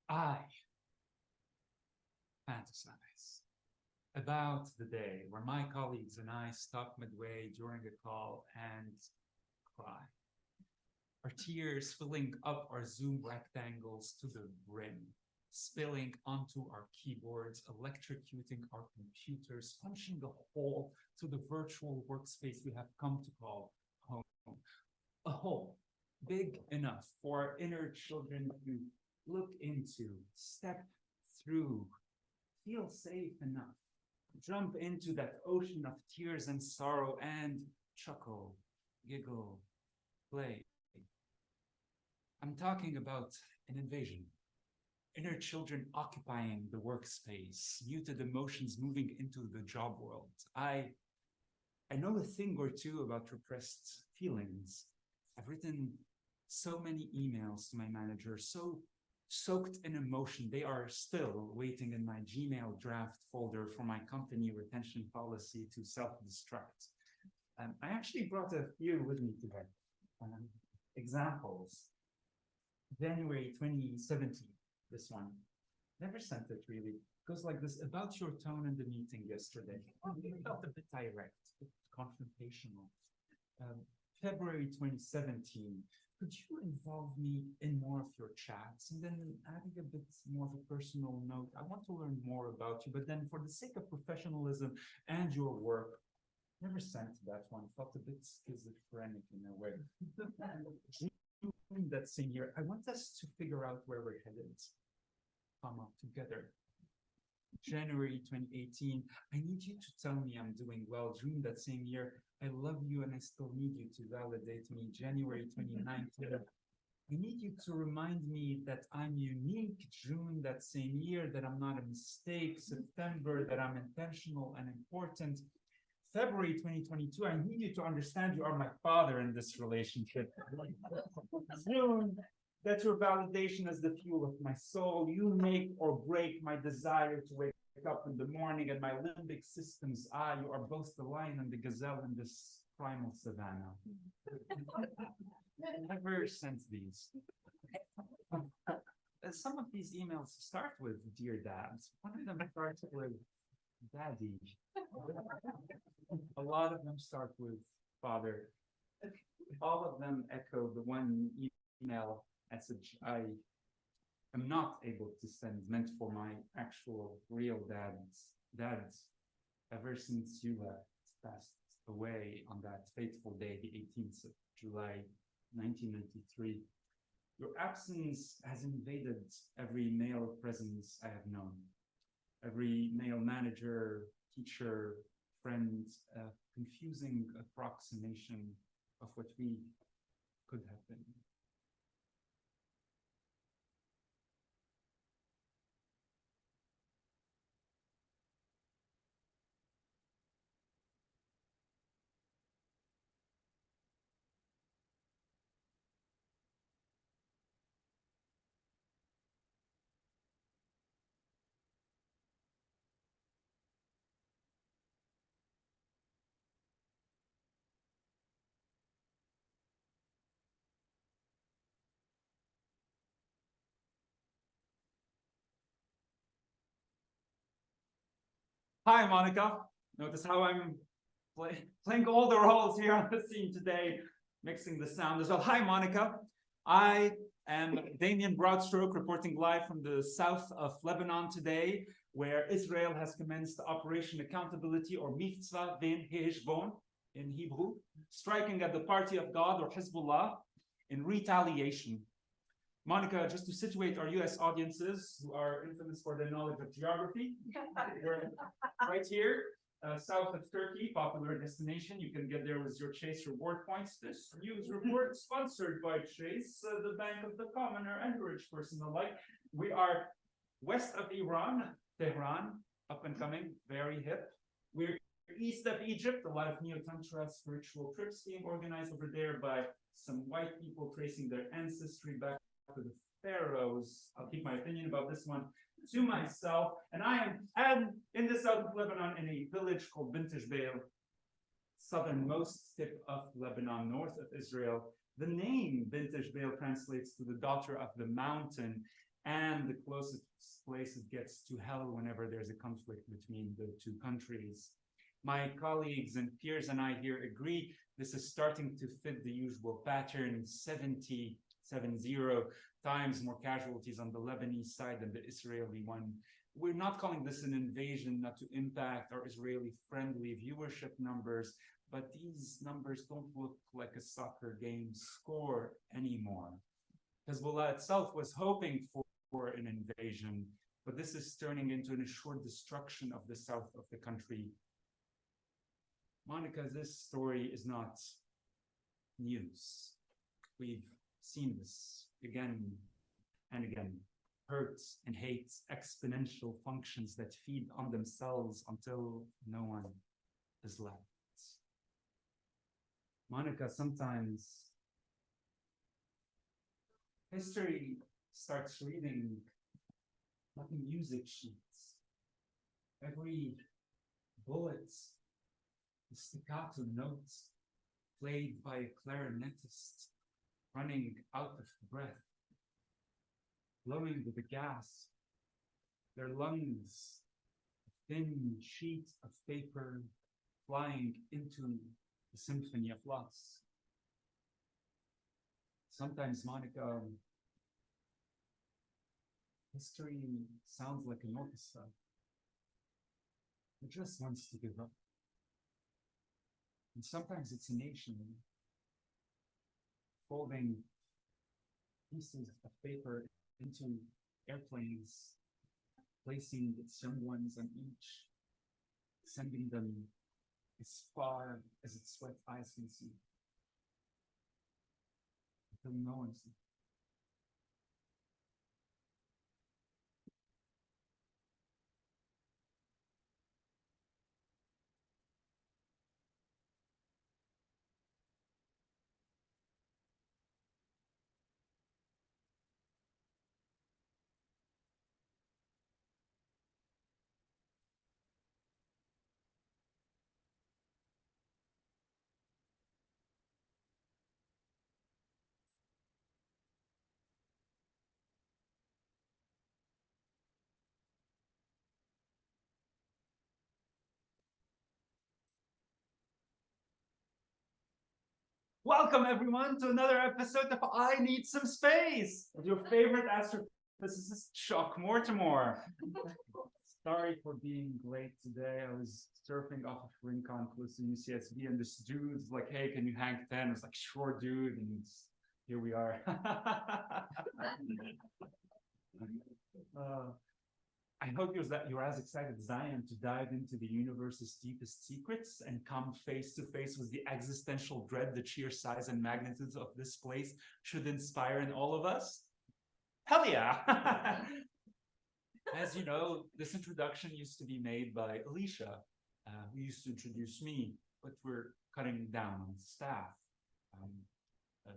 I fantasize about the day where my colleagues and I stop midway during a call and cry. Our tears filling up our Zoom rectangles to the brim, spilling onto our keyboards, electrocuting our computers, punching a hole to the virtual workspace we have come to call home. A hole big enough for our inner children to look into, step through, feel safe enough, jump into that ocean of tears and sorrow and chuckle, giggle, play. I'm talking about an invasion. Inner children occupying the workspace, muted emotions moving into the job world. I know a thing or two about repressed feelings. I've written so many emails to my manager, so soaked in emotion, they are still waiting in my Gmail draft folder for my company retention policy to self-destruct. I actually brought a few with me today. Examples. January 2017, this one. Never sent it really. Goes like this: about your tone in the meeting yesterday. It felt a bit direct, a bit confrontational. February 2017, could you involve me in more of your chats? And then adding a bit more of a personal note, I want to learn more about you, but then for the sake of professionalism and your work, never sent that one, felt a bit schizophrenic in a way. That same year, I want us to figure out where we're headed, come up together. January 2018, I need you to tell me I'm doing well. June that same year, I love you and I still need you to validate me. January 2019, I need you to remind me that I'm unique. June that same year, that I'm not a mistake. September, that I'm intentional and important. February 2022, I need you to understand you are my father in this relationship. June, that your validation is the fuel of my soul. You make or break my desire to wake up in the morning, and my limbic system's eye. You are both the lion and the gazelle in this primal savannah. Never sent these. Some of these emails start with "Dear Dad." One of them starts with "Daddy." A lot of them start with "Father." All of them echo the one email message I am not able to send, meant for my actual real dads, ever since you passed away on that fateful day, the 18th of July, 1993. Your absence has invaded every male presence I have known. Every male manager, teacher, friend, confusing approximation of what we could have been. Hi, Monica. Notice how I'm playing all the roles here on the scene today, mixing the sound as well. Hi, Monica. I am Damien Broadstroke, reporting live from the south of Lebanon today, where Israel has commenced Operation Accountability, or Mitzvah Ben Heshbon in Hebrew, striking at the Party of God, or Hezbollah, in retaliation. Monica, just to situate our US audiences who are infamous for their knowledge of geography, we're right here, south of Turkey, popular destination. You can get there with your Chase reward points. This news report sponsored by Chase, the bank of the commoner and rich person alike. We are west of Iran, Tehran, up and coming, very hip. We're east of Egypt, a lot of neo-tantra spiritual trips being organized over there by some white people tracing their ancestry back to the pharaohs. I'll keep my opinion about this one to myself. And I am in the south of Lebanon in a village called Bint Jbeil, southernmost tip of Lebanon, north of Israel. The name Bint Jbeil translates to the daughter of the mountain, and the closest place it gets to hell whenever there's a conflict between the two countries. My colleagues and peers and I here agree this is starting to fit the usual pattern: 70 times more casualties on the Lebanese side than the Israeli one. We're not calling this an invasion not to impact our Israeli-friendly viewership numbers, but these numbers don't look like a soccer game score anymore. Hezbollah itself was hoping for an invasion, but this is turning into an assured destruction of the south of the country. Monica, this story is not news. We've seen this again and again. Hurt and hate, exponential functions that feed on themselves until no one is left. Monica, sometimes history starts reading like a music sheet. Every bullet, the staccato note played by a clarinetist running out of breath, blowing with the gas, their lungs, a thin sheet of paper flying into the symphony of loss. Sometimes, Monica, history sounds like an orchestra. It just wants to give up. And sometimes it's a nation folding pieces of paper into airplanes, placing its young ones on each, sending them as far as its sweat eyes can see, until no one's there. Welcome, everyone, to another episode of I Need Some Space with your favorite astrophysicist, Chuck Mortimer. Sorry for being late today. I was surfing off of Rincon close to UCSB, and this dude's like, "Hey, can you hang 10?" I was like, "Sure, dude." And here we are. I hope you're as excited as I am to dive into the universe's deepest secrets and come face to face with the existential dread the sheer size and magnitude of this place should inspire in all of us. Hell yeah! As you know, this introduction used to be made by Alicia, who used to introduce me, but we're cutting down on staff.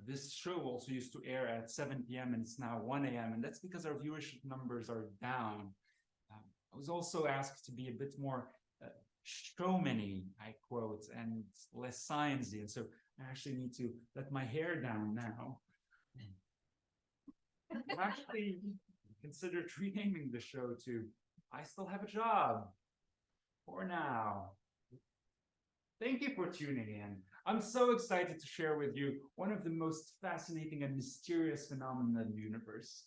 This show also used to air at 7 p.m. and it's now 1 a.m. and that's because our viewership numbers are down. I was also asked to be a bit more showman-y, I quote, and less sciencey, and so I actually need to let my hair down now. I've actually considered renaming the show to I Still Have a Job, for now. Thank you for tuning in. I'm so excited to share with you one of the most fascinating and mysterious phenomena in the universe.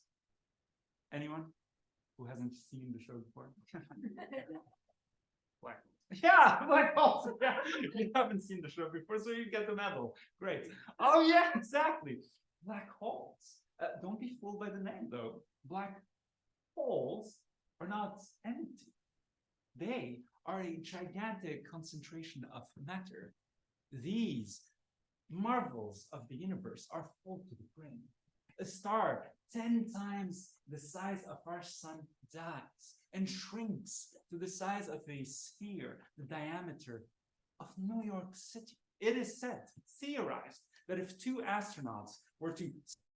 Anyone who hasn't seen the show before? Black holes. Yeah, black holes. Yeah, you haven't seen the show before, so you get the medal. Great. Oh yeah, exactly. Black holes. Don't be fooled by the name, though. Black holes are not empty. They are a gigantic concentration of matter. These marvels of the universe are full to the brim. A star 10 times the size of our sun dies and shrinks to the size of a sphere, the diameter of New York City. It is said, theorized, that if two astronauts were to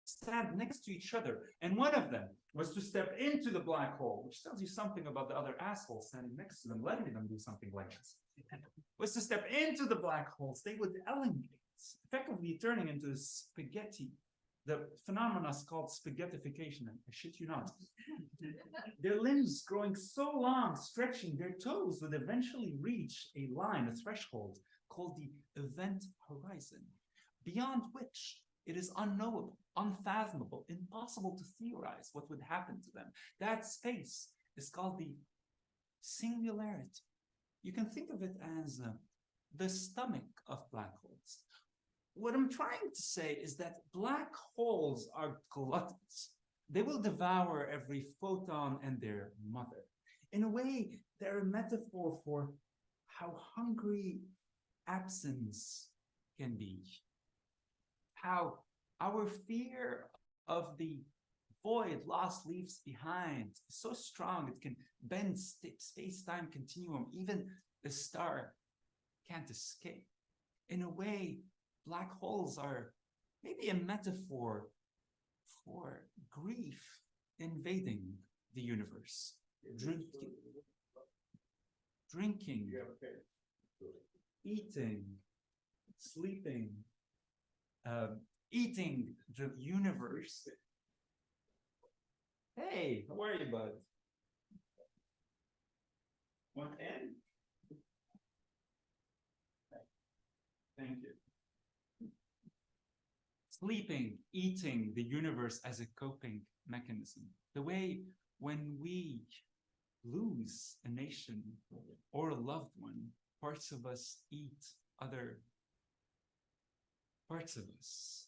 stand next to each other and one of them was to step into the black hole, which tells you something about the other asshole standing next to them, letting them do something like this, was to step into the black holes, they would elongate, effectively turning into spaghetti. The phenomenon is called spaghettification, and I shit you not. Their limbs growing so long, stretching, their toes would eventually reach a line, a threshold, called the event horizon, beyond which it is unknowable, unfathomable, impossible to theorize what would happen to them. That space is called the singularity. You can think of it as the stomach of black holes. What I'm trying to say is that black holes are gluttons. They will devour every photon and their mother. In a way, they're a metaphor for how hungry absence can be. How our fear of the void lost leaves behind is so strong it can bend space-time continuum. Even the star can't escape. In a way, black holes are maybe a metaphor for grief invading the universe. Drinking, eating, sleeping, eating the universe. Hey, how are you, bud? Want in? Thank you. Sleeping, eating the universe as a coping mechanism. The way when we lose a nation or a loved one, parts of us eat other parts of us.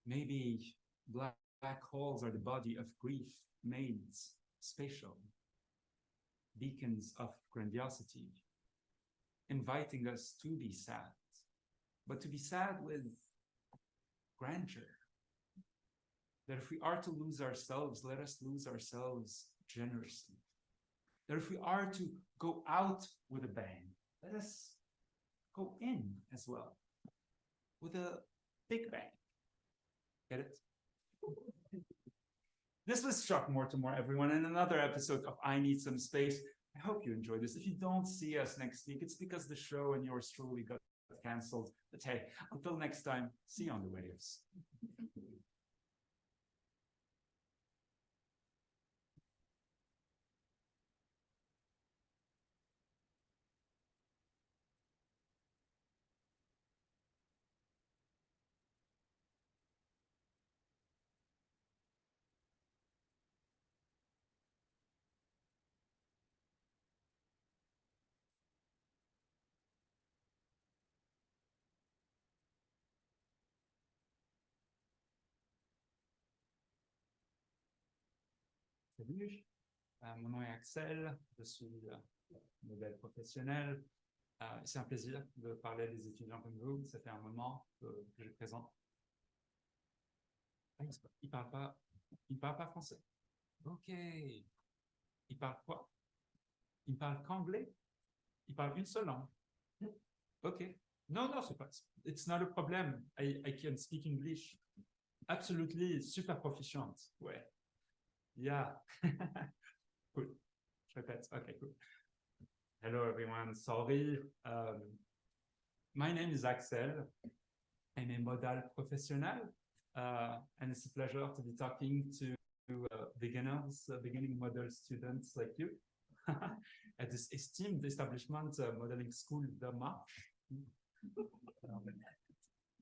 Maybe black holes are the body of grief made spatial, beacons of grandiosity, inviting us to be sad, but to be sad with grandeur. That if we are to lose ourselves, let us lose ourselves generously. That if we are to go out with a bang, let us go in as well, with a big bang. Get it? This was Chuck Mortimer, everyone, in another episode of I Need Some Space. I hope you enjoyed this. If you don't see us next week, it's because the show and yours truly got canceled. But hey, until next time, see you on the waves. Salut, mon nom est Axel, je suis modèle professionnel. C'est un plaisir de parler à des étudiants comme vous. Ça fait un moment que je présente. Ah, il parle pas français. Ok. Il parle quoi? Il parle qu'anglais? Il parle une seule langue. Ok. Non, c'est pas. It's not a problem. I can speak English. Absolutely, super proficient. Ouais. Yeah. Cool. Je répète. Okay, cool. Hello, everyone. Sorry. My name is Axel. I'm a modal professional, and it's a pleasure to be talking to beginners, beginning model students like you. at this esteemed establishment modeling school, the Marsh.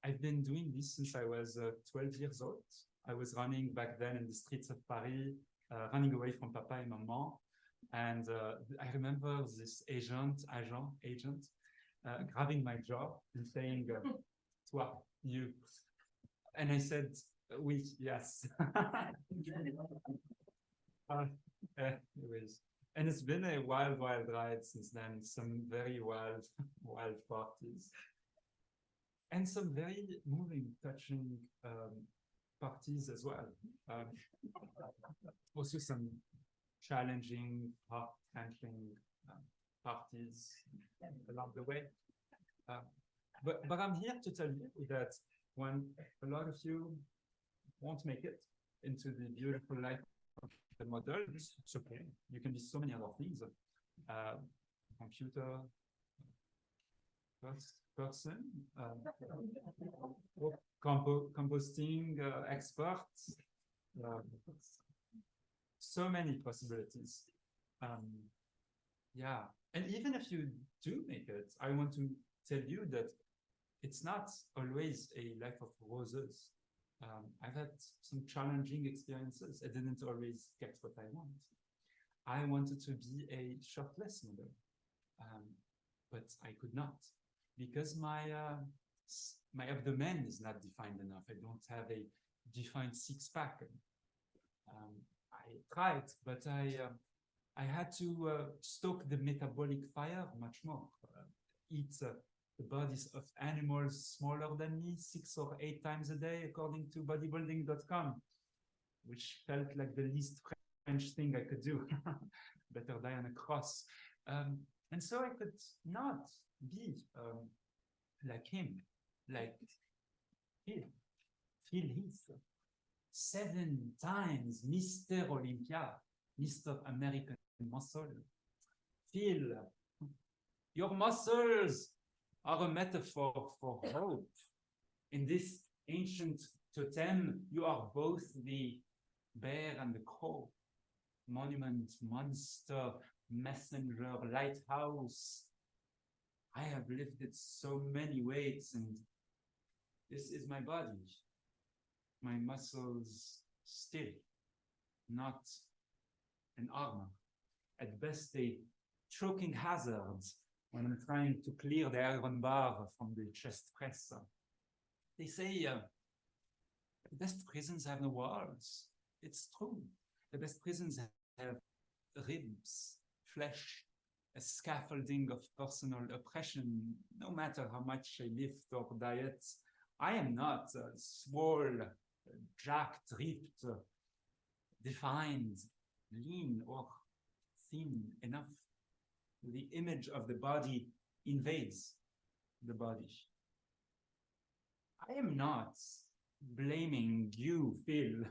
I've been doing this since I was 12 years old. I was running back then in the streets of Paris, running away from Papa and Maman. And I remember this agent, grabbing my jaw and saying, toi, you. And I said, oui, yes. Anyways. And it's been a wild, wild ride since then. Some very wild, wild parties. And some very moving, touching parties as well. Also some challenging, heart-wrenching parties along the way. But I'm here to tell you that when a lot of you won't make it into the beautiful life of the model, it's okay. You can be so many other things. Computer, person, composting experts, so many possibilities. Yeah, and even if you do make it, I want to tell you that it's not always a life of roses. I've had some challenging experiences. I didn't always get what I want. I wanted to be a shirtless model, but I could not because my abdomen is not defined enough. I don't have a defined six-pack. I tried, but I had to stoke the metabolic fire much more. Eat the bodies of animals smaller than me 6 or 8 times a day, according to bodybuilding.com, which felt like the least French thing I could do. Better die on a cross. And so I could not be like him, like Phil Heath, 7 times Mr. Olympia, Mr. American Muscle. Phil, your muscles are a metaphor for hope. In this ancient totem, you are both the bear and the crow. Monument, monster, messenger, lighthouse. I have lifted so many weights, and this is my body. My muscles still, not an armor. At best, a choking hazard when I'm trying to clear the iron bar from the chest press. They say the best prisons have no walls. It's true. The best prisons have ribs, flesh, a scaffolding of personal oppression. No matter how much I lift or diet, I am not swole, jacked, ripped, defined, lean, or thin enough. The image of the body invades the body. I am not blaming you, Phil.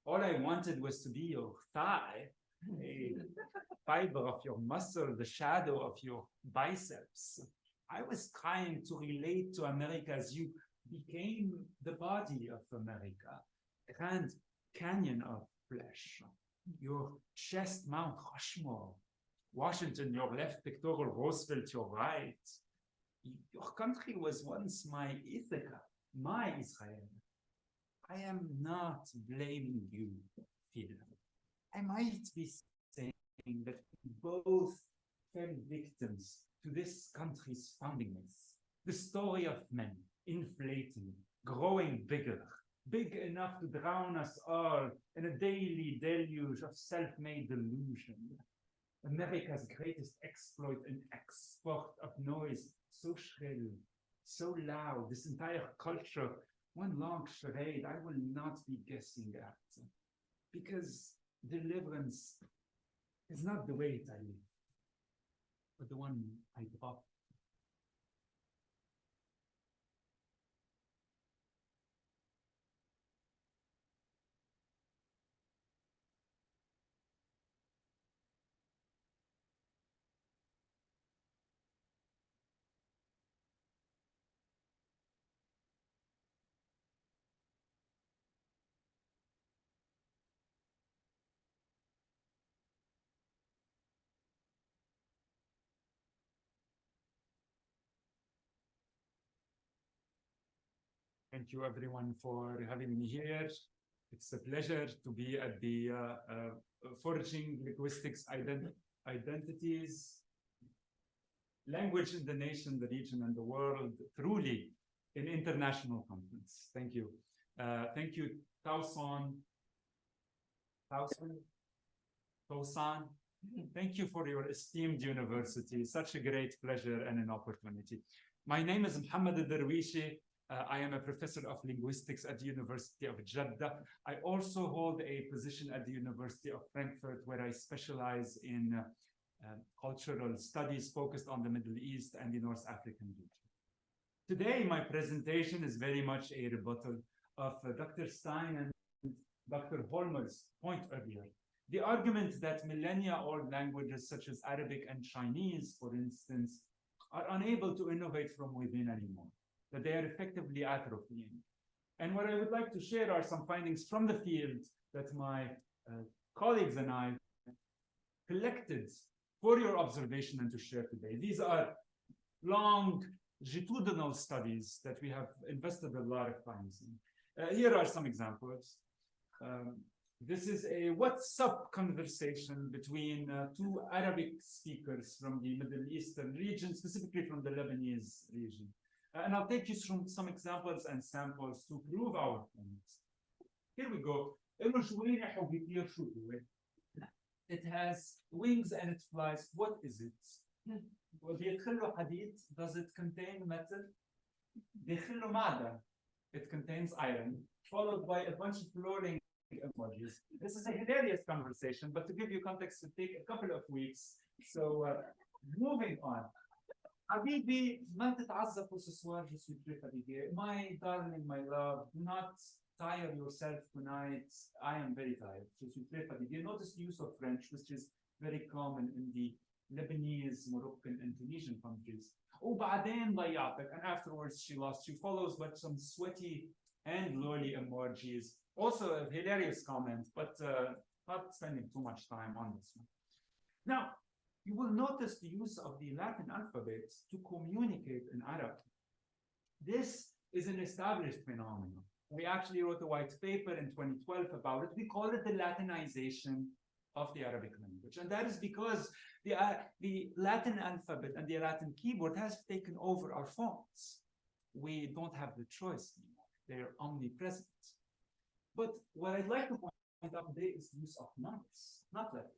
All I wanted was to be your thigh, a fiber of your muscle, the shadow of your biceps. I was trying to relate to America as you became the body of America, a Grand Canyon of flesh, your chest, Mount Rushmore, Washington, your left pectoral, Roosevelt, your right. Your country was once my Ithaca, my Israel. I am not blaming you, Phil. I might be saying that both fell victims to this country's founding myth, the story of men inflating, growing bigger, big enough to drown us all in a daily deluge of self-made delusion. America's greatest exploit and export of noise, so shrill, so loud, this entire culture, one long charade I will not be guessing at. Because deliverance is not the weight I live, but the one I drop. Thank you everyone for having me here. It's a pleasure to be at the Forging Linguistics Identities, Language in the Nation, the Region, and the World, truly an international conference. Thank you. Thank you, Tausan. Thank you for your esteemed university. Such a great pleasure and an opportunity. My name is Mohammed Darwishi. I am a professor of linguistics at the University of Jeddah. I also hold a position at the University of Frankfurt, where I specialize in cultural studies focused on the Middle East and the North African region. Today, my presentation is very much a rebuttal of Dr. Stein and Dr. Holmer's point earlier. The argument that millennia-old languages such as Arabic and Chinese, for instance, are unable to innovate from within anymore, that they are effectively atrophying. And what I would like to share are some findings from the field that my colleagues and I collected for your observation and to share today. These are longitudinal studies that we have invested a lot of time in. Here are some examples. This is a WhatsApp conversation between two Arabic speakers from the Middle Eastern region, specifically from the Lebanese region. And I'll take you through some examples and samples to prove our points. Here we go. It has wings and it flies. What is it? Does it contain metal? It contains iron, followed by a bunch of floating emojis. This is a hilarious conversation, but to give you context, it will take a couple of weeks. So moving on. Habibi, ما تتعذب وسسوار, je suis très fatigué. My darling, my love, do not tire yourself tonight. I am very tired. Je suis très fatigué. Notice the use of French, which is very common in the Lebanese, Moroccan, and Tunisian countries. وبعدين ضيعتك, and afterwards she lost. She follows with some sweaty and lolly emojis. Also a hilarious comment, but not spending too much time on this one. Now, you will notice the use of the Latin alphabet to communicate in Arabic. This is an established phenomenon. We actually wrote a white paper in 2012 about it. We call it the Latinization of the Arabic language. And that is because the Latin alphabet and the Latin keyboard has taken over our phones. We don't have the choice anymore. They're omnipresent. But what I'd like to point out today is the use of numbers, not letters.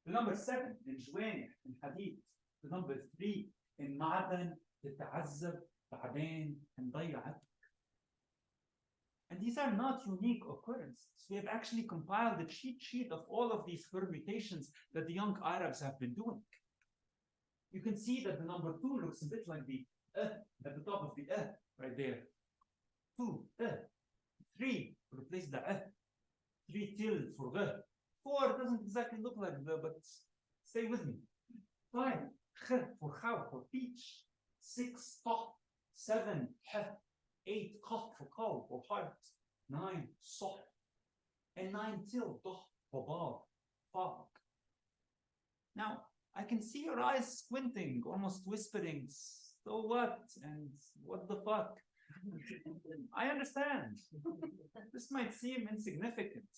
The number 7 in Jwani, in Hadith. The number 3 in Ma'dan, تتعذب, بعدين, and ضيعتك. And these are not unique occurrences. We have actually compiled the cheat sheet of all of these permutations that the young Arabs have been doing. You can see that the number 2 looks a bit like the at the top of the right there. 2, 3, replace the 3 tilde for the. 4 doesn't exactly look like the, but stay with me. 5, for how, for peach. 6, طه. 7, ح. 8, قه, for cow, for heart. 9, صح. And 9 tilde, ضه, for ball, fog. Now, I can see your eyes squinting, almost whispering, so what? And what the fuck? I understand. This might seem insignificant,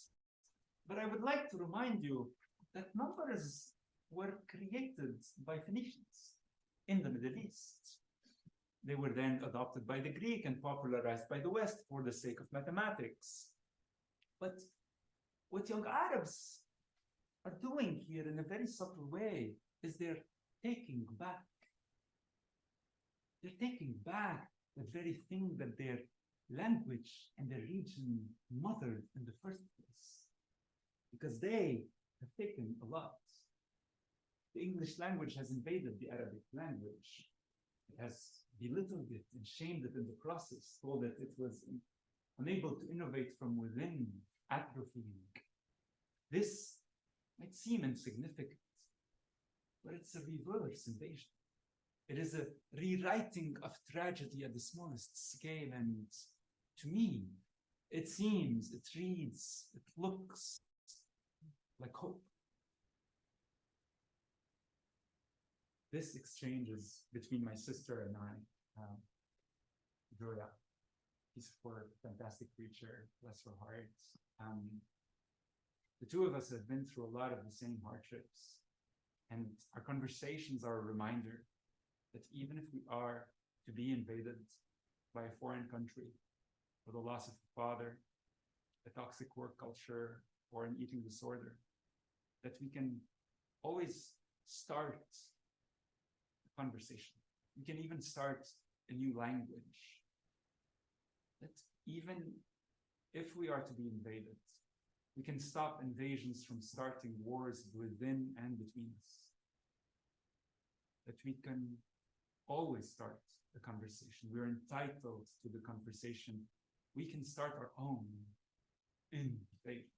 but I would like to remind you that numbers were created by Phoenicians in the Middle East. They were then adopted by the Greek and popularized by the West for the sake of mathematics. But what young Arabs are doing here in a very subtle way is they're taking back. They're taking back the very thing that their language and their region mothered in the first place. Because they have taken a lot. The English language has invaded the Arabic language. It has belittled it and shamed it in the process, told that it was unable to innovate from within, atrophying. This might seem insignificant, but it's a reverse invasion. It is a rewriting of tragedy at the smallest scale, and to me, it seems, it reads, it looks like hope. This exchange is between my sister and I, Joya. He's a poor, fantastic creature, bless her heart. The two of us have been through a lot of the same hardships, and our conversations are a reminder that even if we are to be invaded by a foreign country, or the loss of a father, a toxic work culture, or an eating disorder, that we can always start a conversation. We can even start a new language. That even if we are to be invaded, we can stop invasions from starting wars within and between us. That we can always start a conversation. We're entitled to the conversation. We can start our own invasions.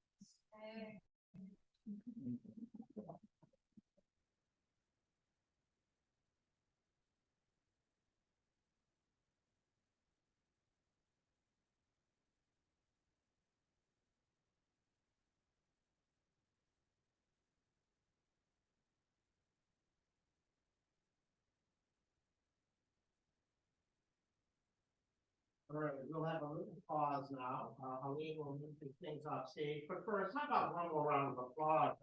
All right, we'll have a little pause now. Halim will move these things off stage, but first, how about one more round of applause?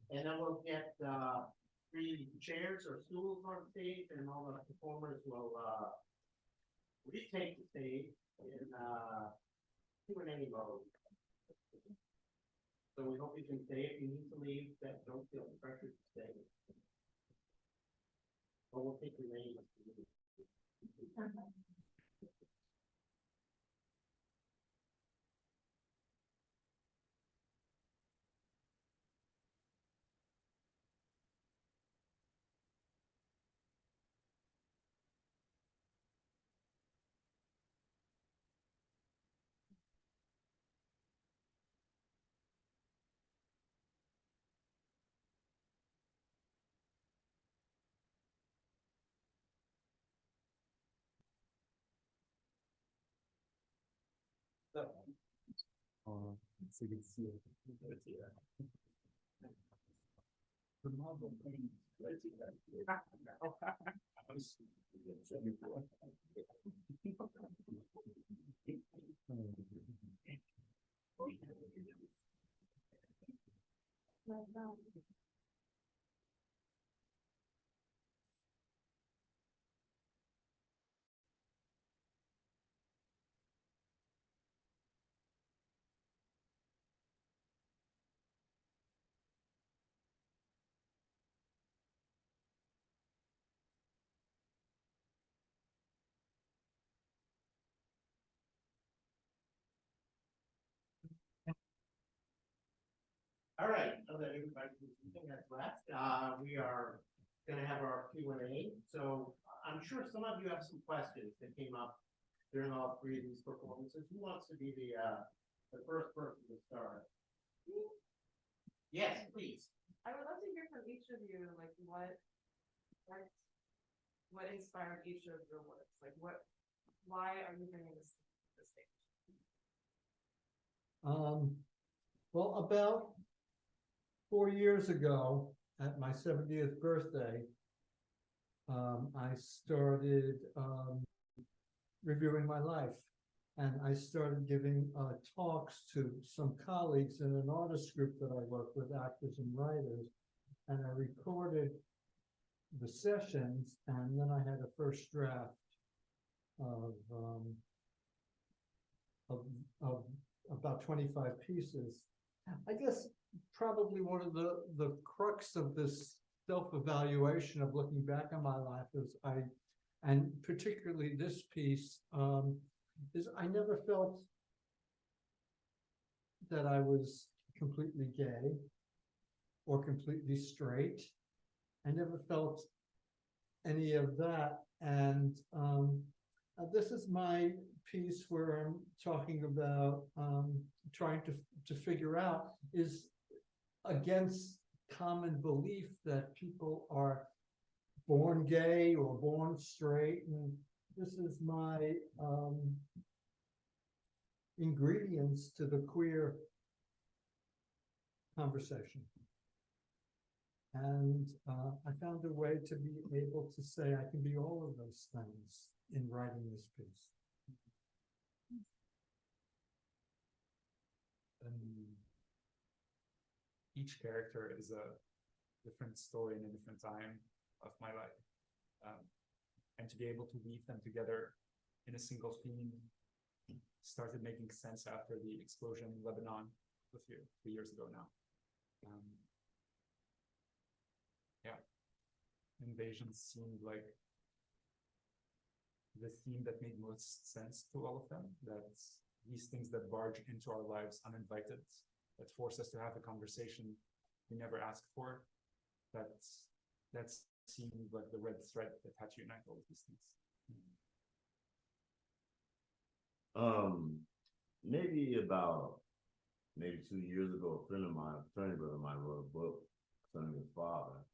And then we'll get, 3 chairs or stools on stage, and all the performers will, retake the stage in, Q&A mode. So we hope you can stay. If you need to leave, that don't feel pressured to stay. Or we'll take your name. So you can see it. All right, so that everybody that's left, we are gonna have our Q&A. So I'm sure some of you have some questions that came up during all 3 of these performances. Who wants to be the first person to start? Yes, please. I would love to hear from each of you, like what inspired each of your works? Like why are you bringing this to the stage? Well, about 4 years ago, at my 70th birthday, I started reviewing my life, and I started giving talks to some colleagues in an artist group that I work with, actors and writers, and I recorded the sessions, and then I had a first draft of about 25 pieces. I guess probably one of the crux of this self-evaluation of looking back on my life is and particularly this piece, is I never felt that I was completely gay or completely straight. I never felt any of that. And this is my piece where I'm talking about trying to figure out is against common belief that people are born gay or born straight. And this is my ingredients to the queer conversation. And I found a way to be able to say I can be all of those things in writing this piece. Each character is a different story in a different time of my life. And to be able to weave them together in a single theme started making sense after the explosion in Lebanon a few years ago now. Yeah, invasions seemed like the theme that made most sense to all of them. That's these things that barge into our lives uninvited, that force us to have a conversation we never asked for. That seemed like the red thread that had to unite all of these things. Maybe 2 years ago, a friend of mine, a fraternity brother of mine, wrote a book concerning his father.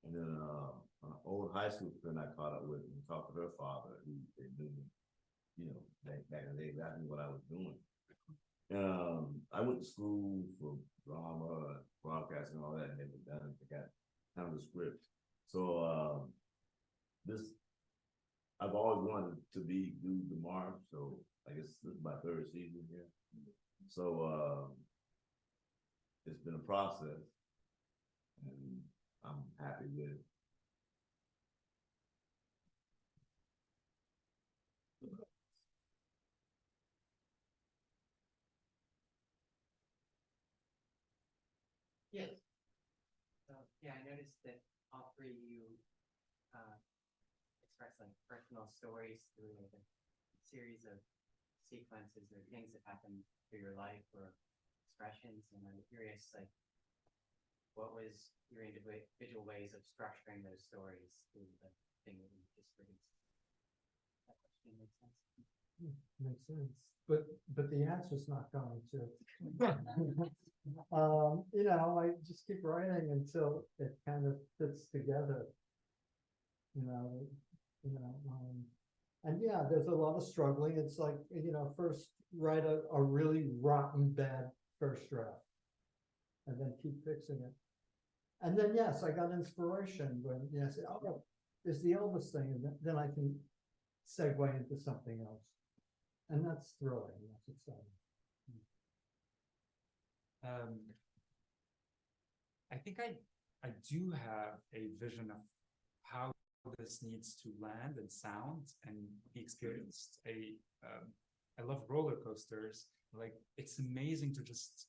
And then an old high school friend I caught up with and talked to her father, who they knew, back in the day, exactly what I was doing. I went to school for drama, broadcasting, all that, and they were done. They got kind of the script. So I've always wanted to do the Marsh, so I guess this is my third season here. So it's been a process, and I'm happy with it. Yes. So, yeah, I noticed that all three of you express like personal stories through like a series of sequences or things that happen through your life or expressions, and I'm curious, like, what was your individual ways of structuring those stories through the thing that you just produced? That question makes sense. Makes sense, but the answer's not going to. I just keep writing until it kind of fits together. And yeah, there's a lot of struggling. It's like, first write a really rotten bad first draft, and then keep fixing it. And then yes, I got inspiration when I said, oh, there's the Elvis thing, and then I can segue into something else. And that's thrilling, that's exciting. I think I do have a vision of how this needs to land and sound and be experienced. I love roller coasters. Like, it's amazing to just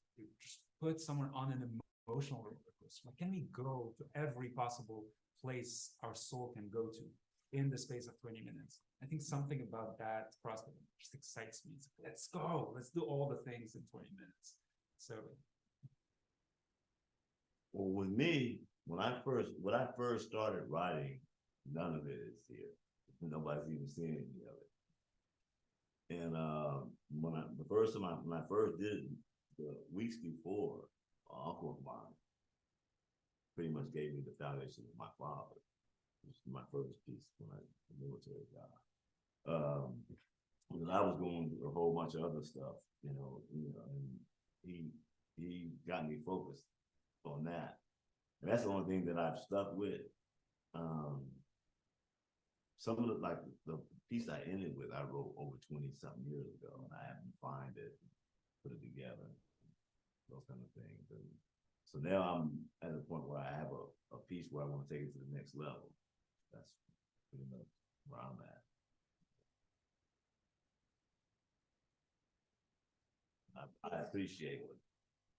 put someone on an emotional roller coaster. Like, can we go to every possible place our soul can go to in the space of 20 minutes? I think something about that prospect just excites me. It's like, let's go, let's do all the things in 20 minutes. So, well, with me, when I first started writing, none of it is here. Nobody's even seen any of it. And when I first did it, the weeks before, uncle of mine pretty much gave me the foundation of my father. Which was my first piece when I was a military guy. Because I was going through a whole bunch of other stuff, and he got me focused on that. And that's the only thing that I've stuck with. Some of the piece I ended with, I wrote over 20-something years ago, and I haven't defined it, put it together, those kind of things. And so now I'm at a point where I have a piece where I want to take it to the next level. That's pretty much where I'm at. I appreciate what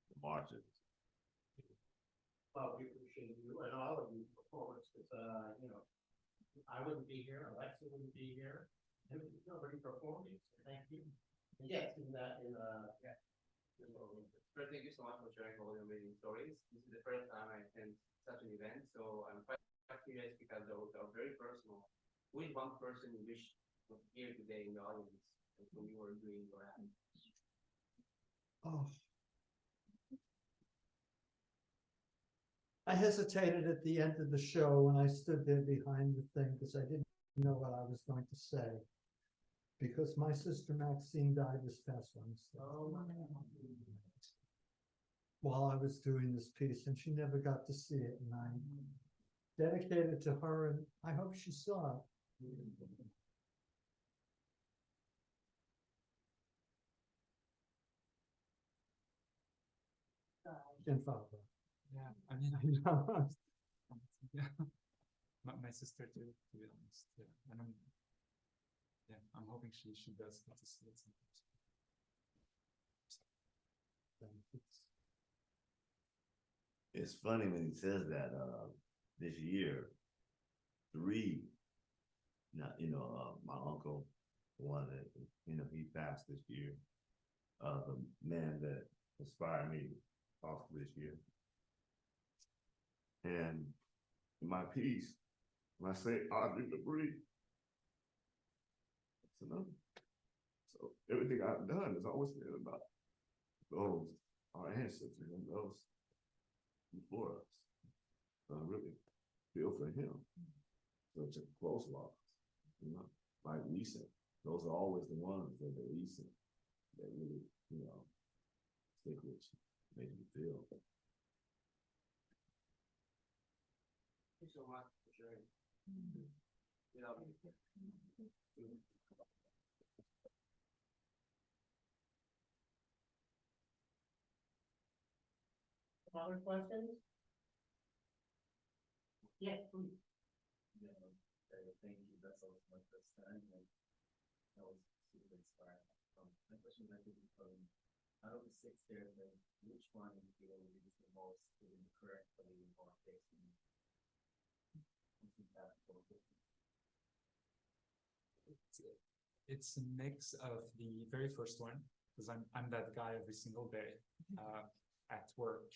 the Marsh is. Well, we appreciate you and all of you performers, because I wouldn't be here, Alexa wouldn't be here, and nobody performed it, so thank you. And yes, First, thank you so much for sharing all your amazing stories. This is the first time I attend such an event, so I'm quite curious because those are very personal. Who is one person you wish was here today in the audience when you were doing your act? Oh. I hesitated at the end of the show when I stood there behind the thing because I didn't know what I was going to say. Because my sister Maxine died this past Wednesday. Oh, while I was doing this piece, and she never got to see it, and I dedicated it to her, and I hope she saw it. In Father. Yeah, I mean, I know. Yeah. My sister too, to be honest. Yeah, and I'm hoping she does get to see it sometime. It's funny when he says that, this year, my uncle, the one that, he passed this year, the man that inspired me off this year. And in my piece, when I say Audrey LeBrie, it's another. So everything I've done has always been about those, our ancestors and those before us. So I really feel for him. Such a close loss, like recent. Those are always the ones that are recent that really, stick with you, make you feel. Thank you so much for sharing. Other questions? Yeah, please. Thank you. That's also my first time, and that was super inspiring. My question might be out of the 6 there, then which one do you feel is the most currently more facing? It's a mix of the very first one, because I'm that guy every single day at work,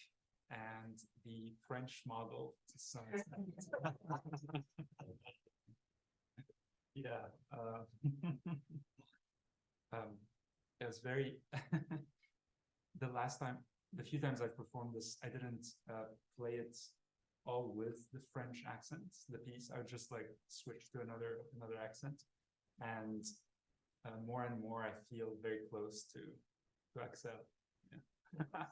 and the French model to some extent. Yeah. It was very the few times I've performed this, I didn't play it all with the French accent, the piece. I would just like switch to another accent, and more and more I feel very close to Excel. Yeah.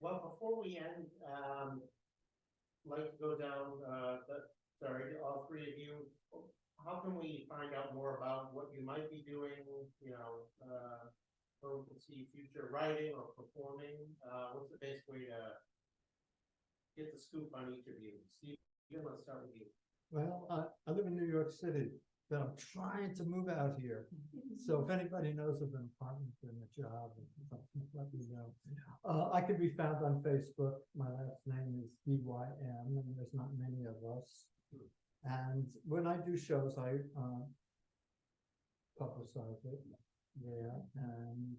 Well, before we end, like to go down, all three of you, how can we find out more about what you might be doing, or we can see future writing or performing? What's the best way to get the scoop on each of you? Steve, let's start with you. Well, I live in New York City, but I'm trying to move out here. So if anybody knows of an apartment and a job, let me know. I can be found on Facebook. My last name is DYM, and there's not many of us. And when I do shows, I publicize it there, and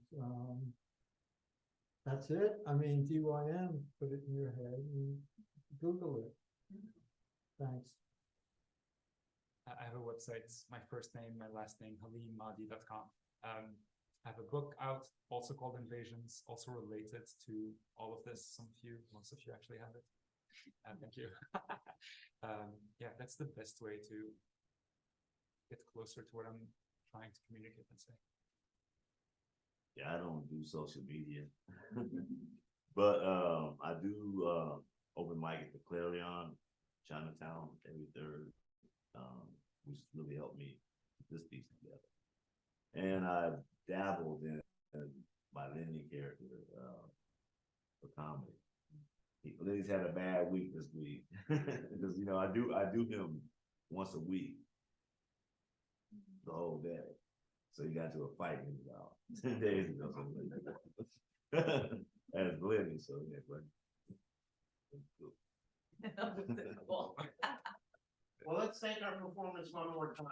that's it. I mean, DYM, put it in your head and Google it. Thanks. I have a website, my first name, my last name, halimmadi.com. I have a book out, also called Invasions, also related to all of this. Most of you actually have it. Thank you. Yeah, that's the best way to get closer to what I'm trying to communicate and say. Yeah, I don't do social media, but I do open mic at the Clarion, Chinatown, every third, which really helped me put this piece together. And I dabbled in my Lenny character for comedy. Lenny's had a bad week this week because I do him once a week, the whole day. So he got to a fight about 10 days ago, something like that. As Lenny, so yeah, but Cool. Well, let's thank our performance one more time.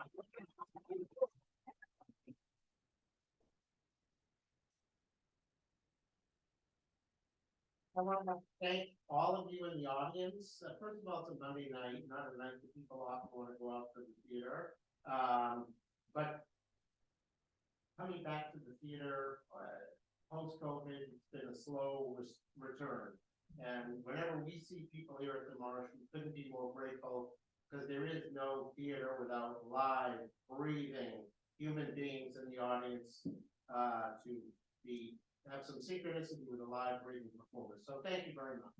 I want to thank all of you in the audience. First of all, it's a Monday night, not a night that people often want to go out to the theater. But coming back to the theater, post-COVID, it's been a slow return. And whenever we see people here at the Marsh, we couldn't be more grateful, because there is no theater without live, breathing human beings in the audience to have some synchronicity with a live breathing performance. So thank you very much.